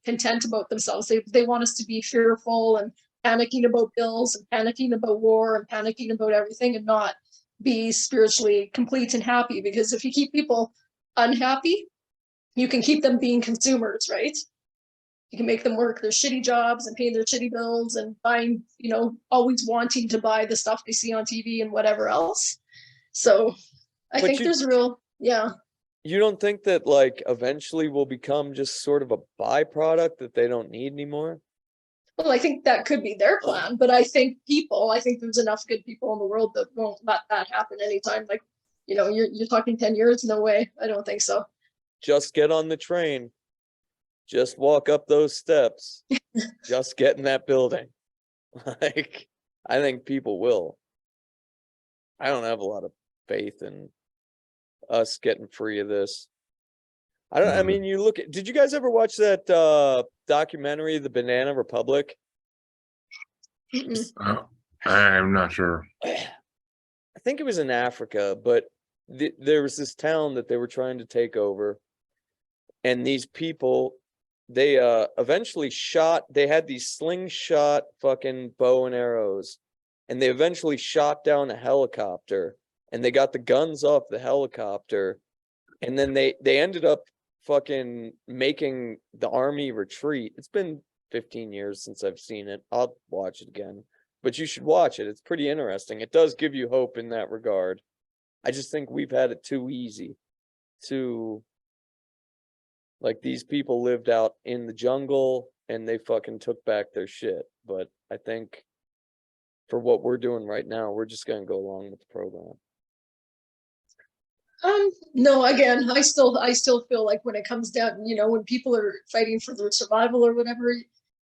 content about themselves. They want us to be fearful and panicking about bills and panicking about war and panicking about everything and not be spiritually complete and happy. Because if you keep people unhappy, you can keep them being consumers, right? You can make them work their shitty jobs and paying their shitty bills and buying, always wanting to buy the stuff they see on TV and whatever else. So I But think there's yeah. you don't think that like eventually will become just sort of a byproduct that they don't need anymore? Well, I think that could be their plan, but I think there's enough good people in the world that won't let that happen anytime. Like, you're talking 10 years, no way. I don't think so. Just get on the train. Just walk up those steps. Just get in that building. Like, I think people will. I don't have a lot of faith in us getting free of this. I mean, did you guys ever watch that documentary, The Banana Republic? Mm-mm. I'm not sure. I think it was in Africa, but there was this town that they were trying to take over. And these people, they eventually they had these slingshot fucking bow and arrows. And they eventually shot down a helicopter. And they got the guns off the helicopter. And then they ended up fucking making the army retreat. It's been 15 years since I've seen it. I'll watch it again. But you should watch it. It's pretty interesting. It does give you hope in that regard. I just think we've had it too easy. Like these people lived out in the jungle and they fucking took back their shit. But I think for what we're doing right now, we're just gonna go along with the program. No, again, I still feel like when it comes down, when people are fighting for their survival or whatever,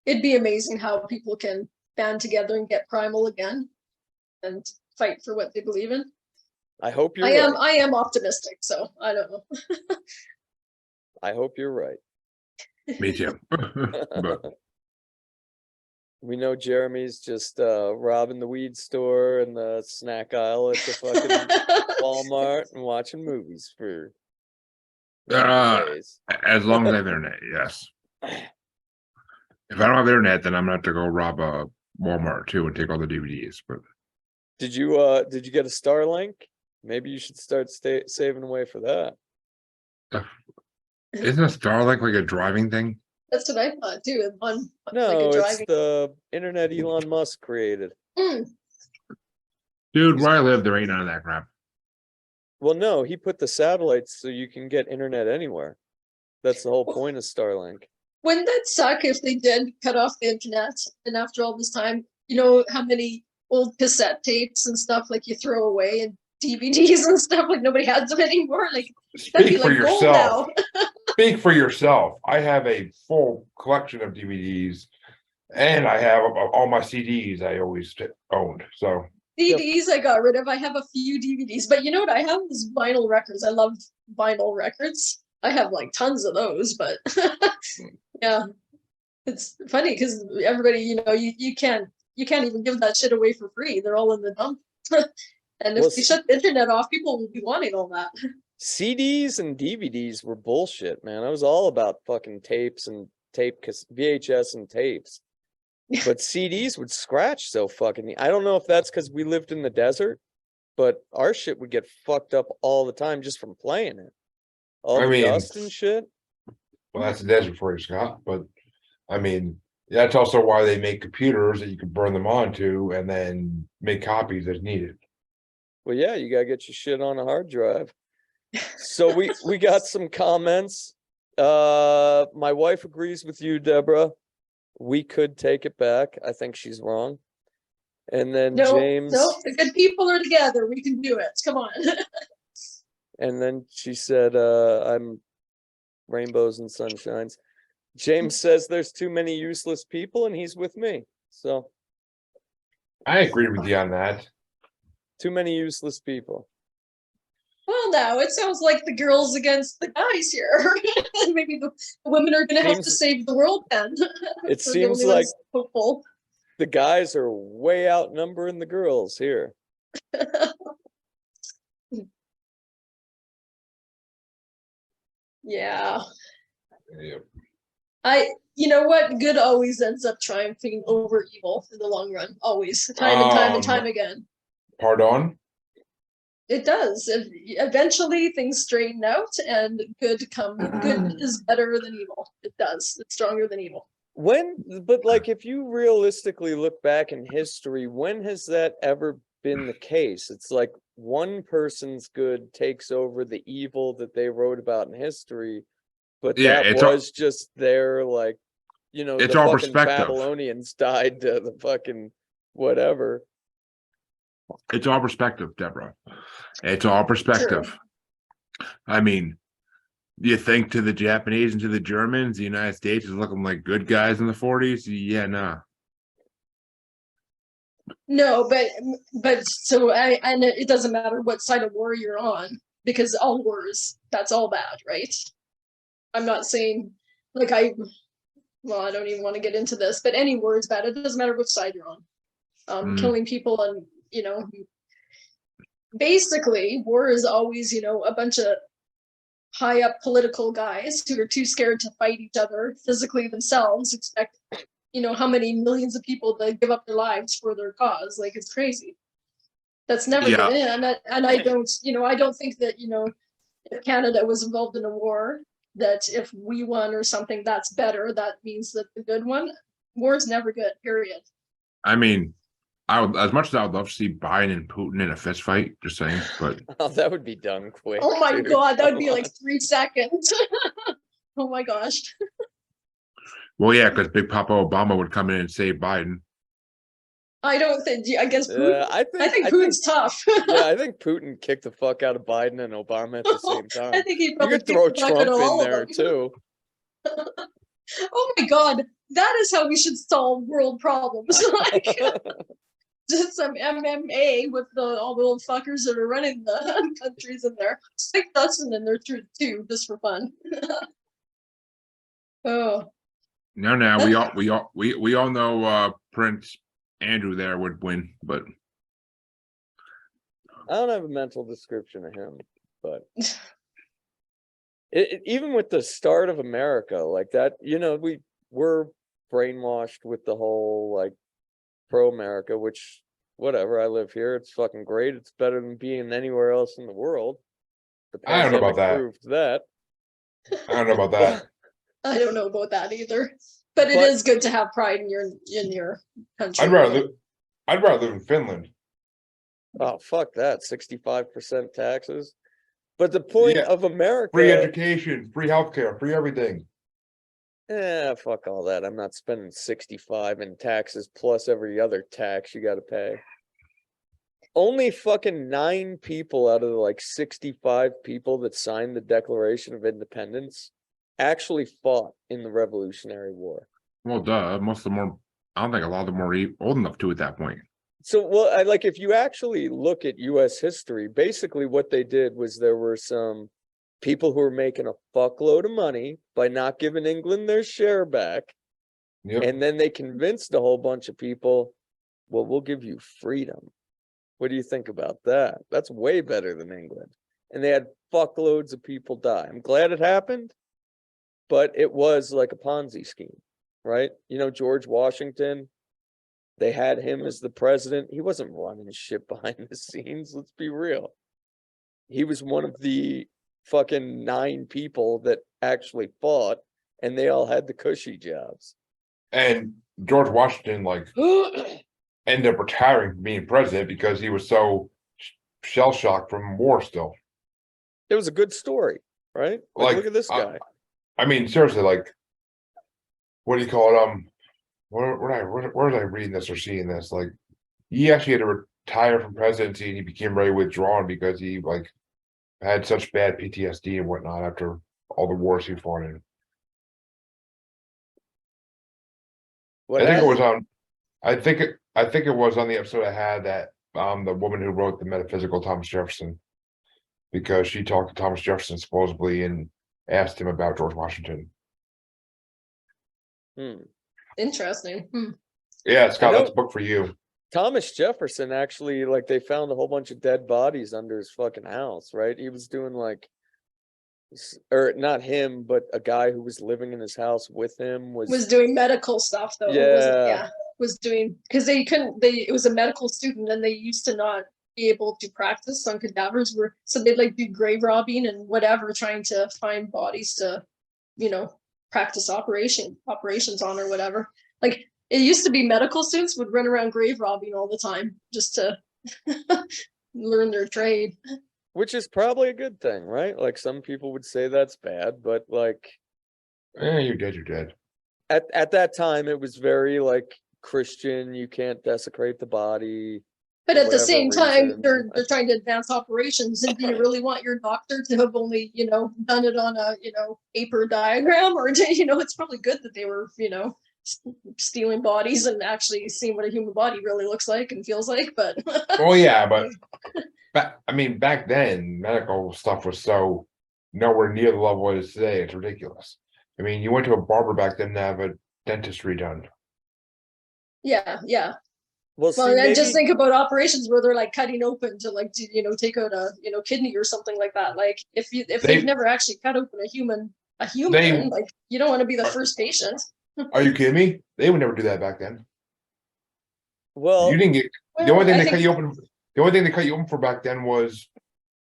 it'd be amazing how people can band together and get primal again and fight for what they believe in. I hope you're right. I am optimistic, so I don't know. I hope you're right. Me too. But We know Jeremy's just robbing the weed store and the snack aisle at the fucking Walmart and watching movies for days. As long as I have internet, yes. If I don't have internet, then I'm gonna have to go rob a Walmart too and take all the DVDs. But Did you get a Starlink? Maybe you should start saving away for that. isn't a Starlink like a driving thing? That's what I thought too. One No, like a it's driving. the internet Elon Musk created. Dude, where I live, there ain't none of that crap. Well, no, he put the satellites so you can get internet anywhere. That's the whole point of Starlink. Wouldn't that suck if they did cut off the internet? And after all this time, you know how many old cassette tapes and stuff like you throw away and DVDs and stuff like nobody has them anymore. Like that'd be Speak for like gold yourself. now. Speak for yourself. I have a full collection of DVDs, and I have all my CDs I always owned. So DVDs I got rid of. I have a few DVDs, but you know what I have is vinyl records. I love vinyl records. I have like tons of those, but yeah, it's funny because everybody, you know, you can't even give that shit away for free. They're all in the dump. And if Well, we shut the internet off, people will be wanting all that. CDs and DVDs were bullshit, man. I was all about fucking tapes and VHS and tapes. But CDs would scratch so fucking. I don't know if that's because we lived in the desert, but our shit would get fucked up all the time just from playing it. All I the mean, dust and shit. well, that's the desert for you, Scott. But I mean, that's also why they make computers that you can burn them onto and then make copies as needed. Well, yeah, you gotta get your shit on a hard drive. So we got some comments. My wife agrees with you, Deborah. We could take it back. I think she's wrong. And then James. No, the good people are together. We can do it. Come on. And then she said, I'm rainbows and sunshines. James says there's too many useless people, and he's with me. So I agree with you on that. too many useless people. Well, now it sounds like the girls against the guys here. Maybe the women are going to have to save the world then. It seems the like hopeful. the guys are way outnumbering the girls here. Yeah. Yep. You know what? Good always ends up triumphing over evil in the long run. Always. Time and time and time again. Pardon? It does. Eventually things straighten out and good is better than evil. It does. It's stronger than evil. But like, if you realistically look back in history, when has that ever been the case? It's like one person's good takes over the evil that they wrote about in history, but Yeah, that was just their, like, you know, it's the all fucking perspective. Babylonians died to the fucking whatever. It's all perspective, Deborah. It's all perspective. True. I mean, you think to the Japanese and to the Germans, the United States is looking like good guys in the 40s? Yeah, nah. No, but so and it doesn't matter what side of war you're on, because all wars, that's all bad, right? I'm not saying like I don't even want to get into this, but any war is bad. It doesn't matter which side you're on. Killing people and, you know, basically war is always, you know, a bunch of high up political guys who are too scared to fight each other physically themselves, expect, you know, how many millions of people to give up their lives for their cause. Like, it's crazy. That's never good. And I don't, you know, I don't think that, you know, if Canada was involved in a war, that if we won or something, that's better. That means that the good one. War is never good, period. I mean, I would, as much as I would love to see Biden and Putin in a fist fight, just saying, but Oh, that would be done quick. Oh my dude. God, that would be like 3 seconds. Oh my gosh. well, yeah, because Big Papa Obama would come in and save Biden. I don't think, I guess Putin, I think Putin's tough. Yeah, I think Putin kicked the fuck out of Biden and Obama at the same time. I think he You probably could throw kicked the bucket Trump of all in of there them. too. Oh my God, that is how we should solve world problems. Like, just some MMA with all the old fuckers that are running the countries in there. Stick Dustin in there too, just for fun. Oh, No, we all know Prince Andrew there would win, but I don't have a mental description of him, but even with the start of America, like that, we were brainwashed with the whole like pro-America, which whatever. I live here; it's fucking great. It's better than being anywhere else in the world. The I don't know about pandemic that. proved that. I don't know about that. I don't know about that either. But it But- is good to have pride in your country. I'd rather live in Finland. Oh, fuck that. 65% taxes. But the point Yeah. of America. Free education, free healthcare, free everything. Fuck all that. I'm not spending 65 in taxes plus every other tax you gotta pay. Only fucking 9 people out of the like 65 people that signed the Declaration of Independence actually fought in the Revolutionary War. well, duh. Most of them were. I don't think a lot of them were old enough to at that point. So, well, if you actually look at US history, basically what they did was there were some people who were making a fuckload of money by not giving England their share back. Yep. And then they convinced a whole bunch of people, well, we'll give you freedom. What do you think about that? That's way better than England. And they had fuckloads of people die. I'm glad it happened, but it was like a Ponzi scheme, right? George Washington, they had him as the president. He wasn't running shit behind the scenes. Let's be real. He was one of the fucking 9 people that actually fought, and they all had the cushy jobs. And George Washington ended up retiring from being president because he was so shell shocked from war still. It was a good story, right? Like look at this guy. I mean, seriously, like, what do you call it? Where was I reading this or seeing this? Like, he actually had to retire from presidency and he became very withdrawn because he like had such bad PTSD and whatnot after all the wars he fought in. What I think it was happened? I think it was on the episode I had that the woman who wrote the Metaphysical Thomas Jefferson, because she talked to Thomas Jefferson supposedly and asked him about George Washington. Interesting. Yeah, Scott, I that's know- a book for you. Thomas Jefferson actually, like, they found a whole bunch of dead bodies under his fucking house, right? He was doing like, or not him, but a guy who was living in his house with him Was doing medical stuff though. Yeah. Was doing because it was a medical student and they used to not be able to practice on cadavers, so they'd like do grave robbing and whatever, trying to find bodies to, practice operations on or whatever. Like, it used to be medical students would run around grave robbing all the time just to learn their trade. which is probably a good thing, right? Like, some people would say that's bad, but like You're dead, you're dead. at that time it was very like Christian. You can't desecrate the body. But for at the whatever same time, reason. they're trying to advance operations. And do you really want your doctor to have only, done it on a, paper diagram? Or, it's probably good that they were, stealing bodies and actually seeing what a human body really looks like and feels like. But Well, yeah, but back then, medical stuff was so nowhere near the level it is today. It's ridiculous. I mean, you went to a barber back then to have a dentistry done. yeah. Well, Well, see, and just maybe- think about operations where they're like cutting open to like, take out a, kidney or something like that. Like if they've never actually cut open a human, like, you don't want to be the first patient. Are you kidding me? They would never do that back then. well, You didn't get the Well, only thing I they think- cut you open. The only thing they cut you open for back then was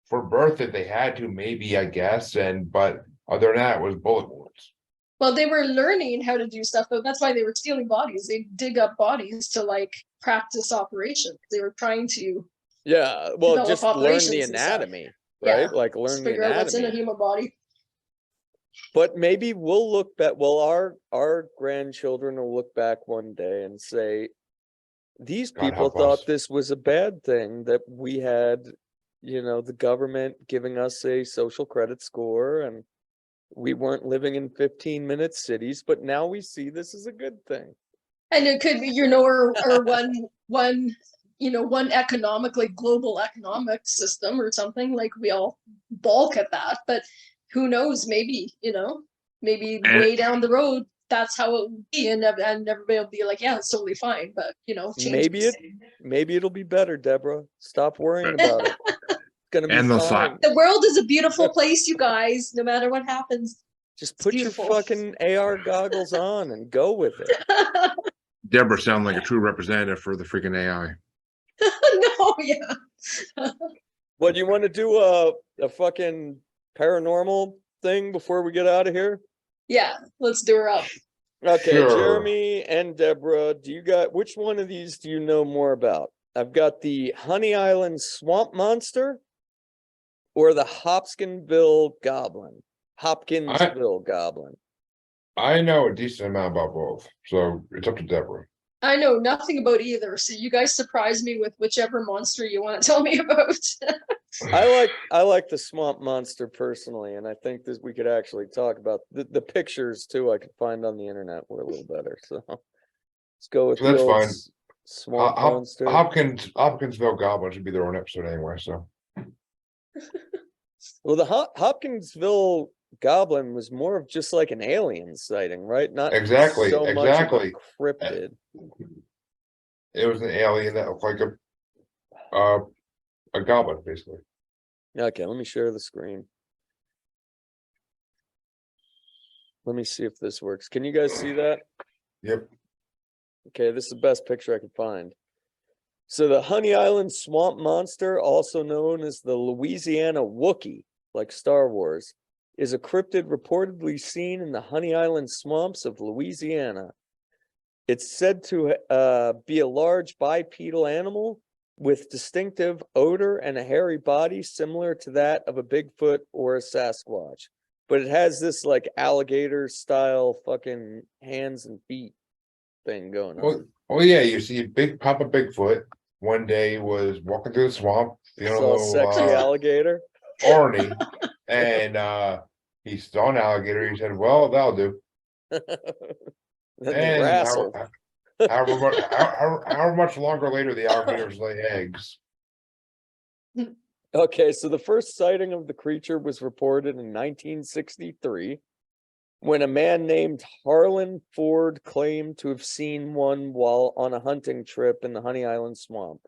for birth if they had to, maybe, I guess. But other than that, it was bullet wounds. Well, they were learning how to do stuff, though. That's why they were stealing bodies. They dig up bodies to like practice operations. They were trying to yeah, well, develop just learn the operations and stuff. anatomy, right? Yeah, Like just learn the figure out what's in a anatomy. human body. But maybe we'll look back. Well, our grandchildren will look back one day and say, these God people help thought us. this was a bad thing that we had, the government giving us a social credit score and we weren't living in 15-minute cities, but now we see this as a good thing. And it could be, or one economic, like global economic system or something, like we all balk at that. But who knows, maybe, maybe And- way down the road, that's how it would be, and everybody will be like, yeah, it's totally fine. But changes. Maybe it'll be better, Deborah. Stop worrying about it. It's gonna be And the fine. The world is a beautiful place, you guys. No matter what happens. Just It's put beautiful. your fucking AR goggles on and go with it. Deborah sound like a true representative for the freaking AI. No, yeah. What, you want to do a fucking paranormal thing before we get out of here? Yeah, let's do her up. Okay, Sure. Jeremy and Deborah, which one of these do you know more about? I've got the Honey Island Swamp Monster or the Hopkinsville Goblin. Hopkinsville Goblin. I know a decent amount about both, so it's up to Deborah. I know nothing about either, so you guys surprise me with whichever monster you want to tell me about. I like the swamp monster personally, and I think that we could actually talk about the pictures too. I could find on the internet were a little better, so let's go with So that's the old fine. swamp monster. Hopkinsville Goblin should be their own episode anyway. So Well, the Hopkinsville Goblin was more of just like an alien sighting, right? Not exactly, so much of a exactly. cryptid. It was an alien that looked like a goblin, basically. Okay, let me share the screen. Let me see if this works. Can you guys see that? Yep. Okay, this is the best picture I could find. So the Honey Island Swamp Monster, also known as the Louisiana Wookiee, like Star Wars, is a cryptid reportedly seen in the Honey Island swamps of Louisiana. It's said to be a large bipedal animal with distinctive odor and a hairy body similar to that of a Bigfoot or a Sasquatch. But it has this like alligator style fucking hands and feet thing going on. Well, yeah, you see Big Papa Bigfoot one day was walking through the swamp, feeling a Saw a little sexy alligator. horny, and he saw an alligator. He said, "Well, that'll do." Then they And wrestled. however much longer later, the alligators lay eggs. Okay, so the first sighting of the creature was reported in 1963 when a man named Harlan Ford claimed to have seen one while on a hunting trip in the Honey Island swamp.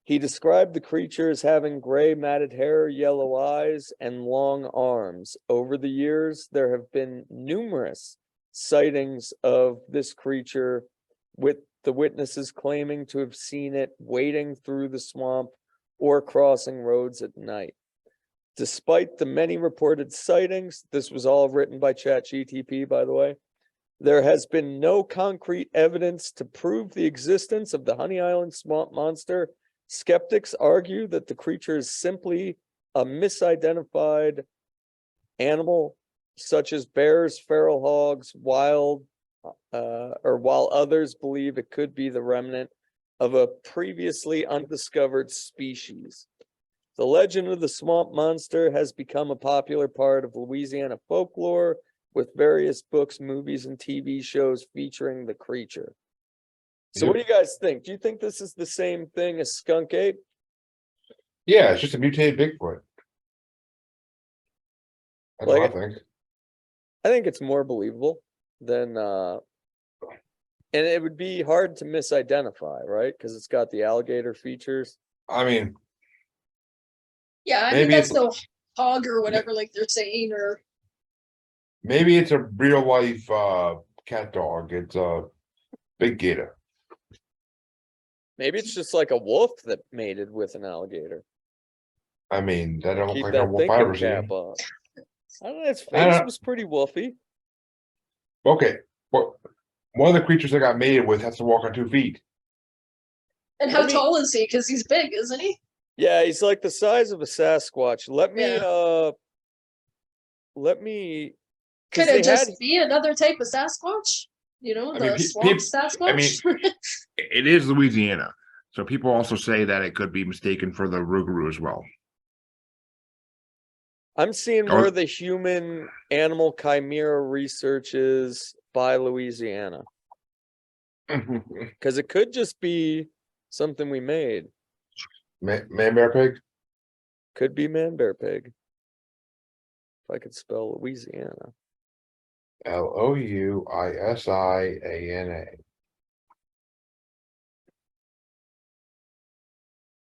He described the creature as having gray matted hair, yellow eyes, and long arms. Over the years, there have been numerous sightings of this creature, with the witnesses claiming to have seen it wading through the swamp or crossing roads at night. Despite the many reported sightings, this was all written by ChatGTP, by the way, there has been no concrete evidence to prove the existence of the Honey Island Swamp Monster. Skeptics argue that the creature is simply a misidentified animal, such as bears, feral hogs, while others believe it could be the remnant of a previously undiscovered species. The legend of the swamp monster has become a popular part of Louisiana folklore, with various books, movies, and TV shows featuring the creature. So what do you guys think? Do you think this is the same thing as skunk ape? Yeah, it's just a mutated Bigfoot. That's Like what I think. I think it's more believable than and it would be hard to misidentify, right? Because it's got the alligator features. I mean, Yeah, I mean maybe that's it's no hog or whatever, like they're saying, or maybe it's a real life cat dog. It's a big gator. Maybe it's just like a wolf that mated with an alligator. I mean, that don't look Keep like a that wolf I ever thinking cap seen. on. I don't know, its I don't face know. was pretty wolfy. Okay, well, one of the creatures that got mated with has to walk on 2 feet. and how tall is he? Because he's big, isn't he? Yeah, he's like the size of a Sasquatch. Let me Could it just be another type of Sasquatch? You know, I mean, the swamp Sasquatch. I mean, it is Louisiana, so people also say that it could be mistaken for the Rougarou as well. I'm seeing more of the human animal chimera researches by Louisiana. Because it could just be something we made. Man, bear, pig? Could be man, bear, pig. If I could spell Louisiana. Louisiana.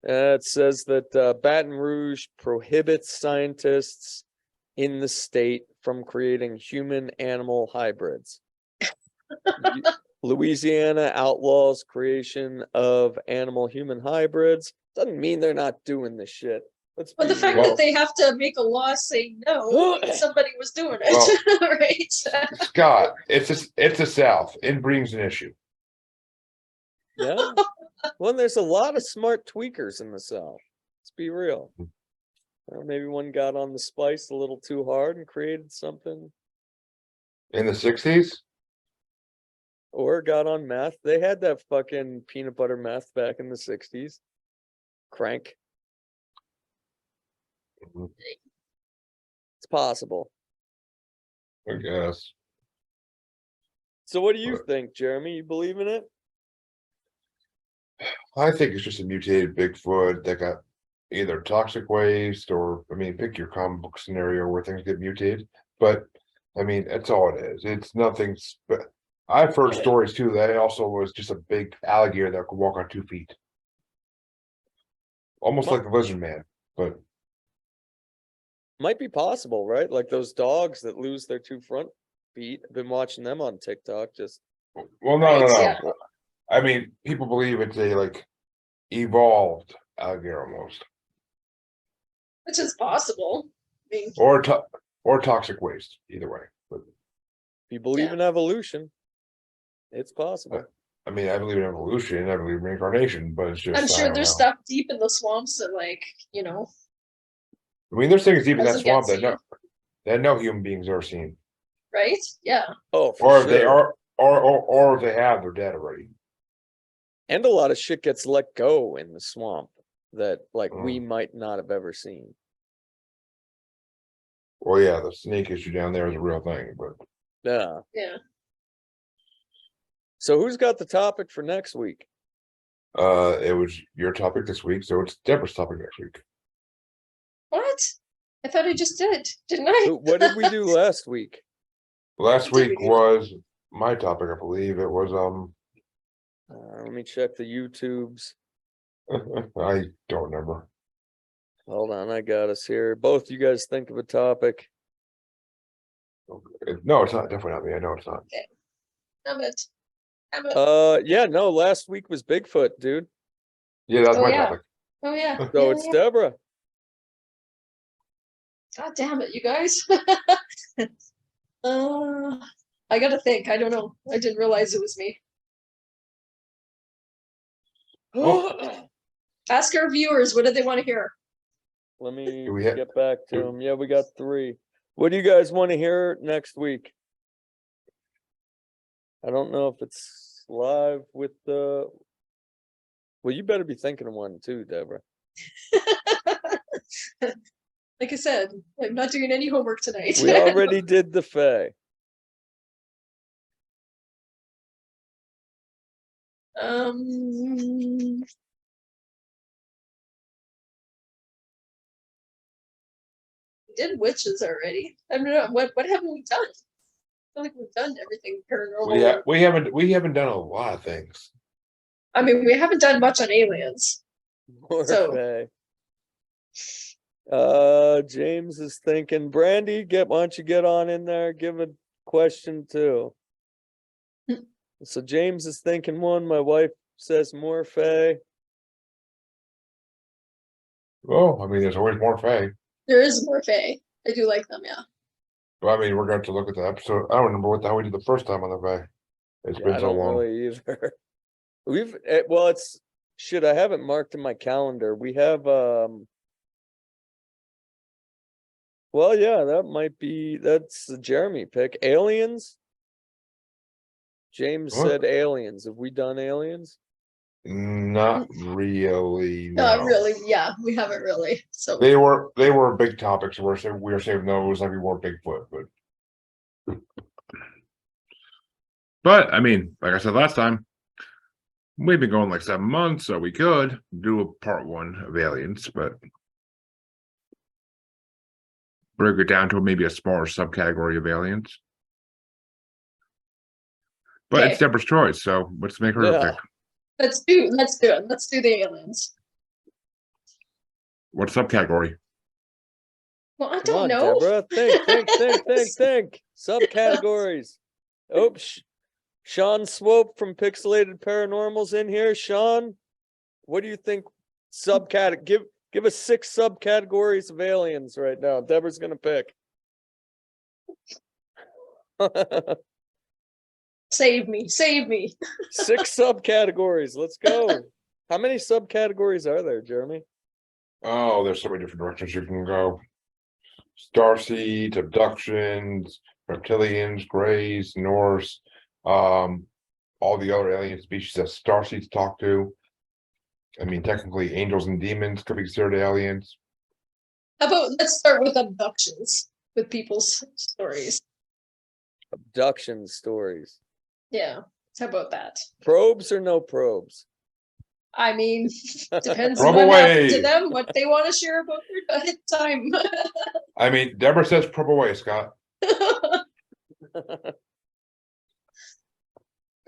It says that Baton Rouge prohibits scientists in the state from creating human-animal hybrids. Louisiana outlaws creation of animal-human hybrids. Doesn't mean they're not doing this shit. Let's But be the fact real. that they have to make a law saying no, somebody was doing it, right? Scott, it's the South. Inbreeding's an issue. Yeah. Well, there's a lot of smart tweakers in the South. Let's be real. Maybe one got on the spice a little too hard and created something, In the 60s? or got on meth. They had that fucking peanut butter meth back in the 60s. Crank. Mhm. It's possible. I guess. So what do you But- think, Jeremy? You believe in it? I think it's just a mutated Bigfoot that got either toxic waste or, I mean, pick your comic book scenario where things get mutated. But I mean, that's all it is. It's nothing. I've heard stories too that it also was just a big alligator that could walk on 2 feet, almost like the lizard man. But Might be possible, right? Like those dogs that lose their 2 front feet. I've been watching them on TikTok. Just well, no, Right, no, no. yeah. I mean, people believe it's a like evolved alligator almost, Which is possible. I mean, or toxic waste. Either way, but if you believe Yeah. in evolution, it's possible. I mean, I believe in evolution. I believe in reincarnation, but it's just I'm I sure don't there's know. stuff deep in the swamps that, like, I mean, there's things deep in that Doesn't get swamp that no human beings ever seen, right? Yeah. Oh, for or if sure. they are, or if they have, they're dead already. And a lot of shit gets let go in the swamp that like we might not have ever seen. Well, yeah, the snake issue down there is a real thing, but Yeah. Yeah. So who's got the topic for next week? it was your topic this week, so it's Deborah's topic next week. What? I thought I just did, didn't I? What did we do last week? Last What did week we do? was my topic, I believe. It was Let me check the YouTubes. I don't remember. Hold on, I got us here. Both you guys think of a topic. No, it's not. Definitely not me. I know it's not. Damn it. Yeah, no, last week was Bigfoot, dude. Yeah, that's Oh, my yeah. topic. Oh yeah. So yeah, it's yeah. Deborah. God damn it, you guys. I gotta think. I don't know. I didn't realize it was me. Oh. Ask our viewers, what do they want to hear? Let me Do we have- get back to do- them. Yeah, we got 3. What do you guys want to hear next week? I don't know if it's live with the. Well, you better be thinking of one too, Deborah. Like I said, I'm not doing any homework tonight. We already did the Fae. um we did witches already. I don't know. What haven't we done? I feel like we've done everything paranormal. We haven't done a lot of things. I mean, we haven't done much on aliens. More So- Fae. James is thinking, Brandy, why don't you get on in there? Give a question too. So James is thinking one. My wife says more Fae. Well, I mean, there's always more Fae. There is more Fae. I do like them, yeah. But I mean, we're going to look at the episode. I don't remember what the hell we did the first time on the Fae. It's Yeah, been I so don't long. really either. Well, it's shit. I haven't marked in my calendar. We have well, yeah, that's the Jeremy pick. Aliens. James What? said aliens. Have we done aliens? Not really. Not No. really, yeah, we haven't really. So They were big topics. We were saving those like we were Bigfoot, but I mean, like I said last time, we've been going like 7 months, so we could do a part 1 of aliens, but break it down to maybe a smaller subcategory of aliens. But Okay. it's Deborah's choice, so let's make her Yeah. pick. Let's do it. Let's do the aliens. What subcategory? Well, I Come don't on, know. Deborah. Think. Subcategories. Oops. Sean Swope from Pixelated Paranormal's in here. Sean, what do you think? Give us 6 subcategories of aliens right now. Deborah's gonna pick. Save me. 6 subcategories. Let's go. How many subcategories are there, Jeremy? Oh, there's so many different directions you can go. Starseeds, abductions, reptilians, greys, Norse, all the other alien species that starseeds talk to. I mean, technically, angels and demons could be considered aliens. How about let's start with abductions with people's stories. Abduction stories. Yeah. How about that? Probes or no probes? I mean, depends Probe on what happened to away. them, what they want to share about their time. I mean, Deborah says probe away, Scott.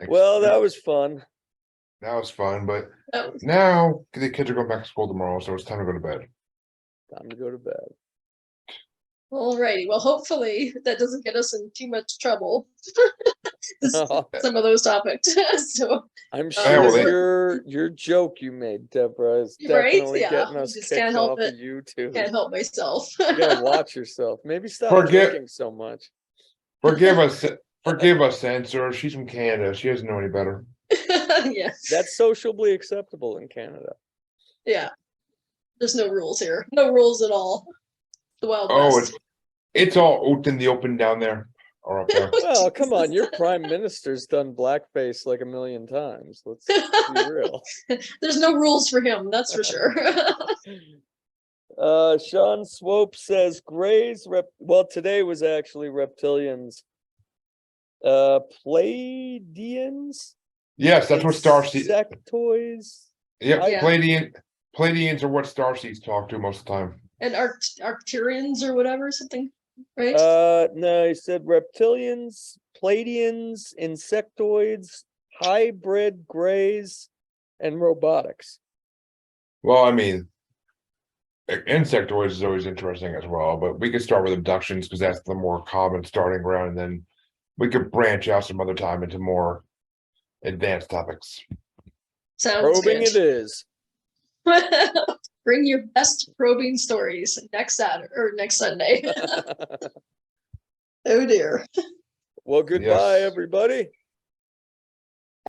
Well, that was fun. That was fun, but Oh, now the kids are going back to school tomorrow, so it's time to go to bed. Time to go to bed. alrighty. Well, hopefully that doesn't get us in too much trouble. Some of those topics. So I'm Yeah, well, sure your joke you made, Deborah, is Right? definitely Yeah, getting I us just kicked can't help off it. of YouTube. can't help myself. You gotta watch yourself. Maybe stop Forget- drinking so much. Forgive us, censor. She's from Canada. She doesn't know any better. Yeah. That's sociably acceptable in Canada. Yeah. There's no rules here. No rules at all. The Wild Oh, West. it's all out in the open down there or up there. Well, come on, your prime minister's done blackface like a million times. Let's be real. There's no rules for him, that's for sure. Sean Swope says Greys well, today was actually reptilians. Pleiadians? Yes, that's what starseeds. Insectoids. Yep, Yeah. Pleiadians are what starseeds talk to most of the time. And Arcturians or whatever, something, right? No, he said reptilians, Pleiadians, insectoids, hybrid greys, and robotics. Well, I mean, insectoids is always interesting as well, but we could start with abductions because that's the more common starting ground, and then we could branch out some other time into more advanced topics. Sounds Probing good. it is. Bring your best probing stories next Saturday or next Sunday. Oh dear. Well, goodbye, Yes. everybody.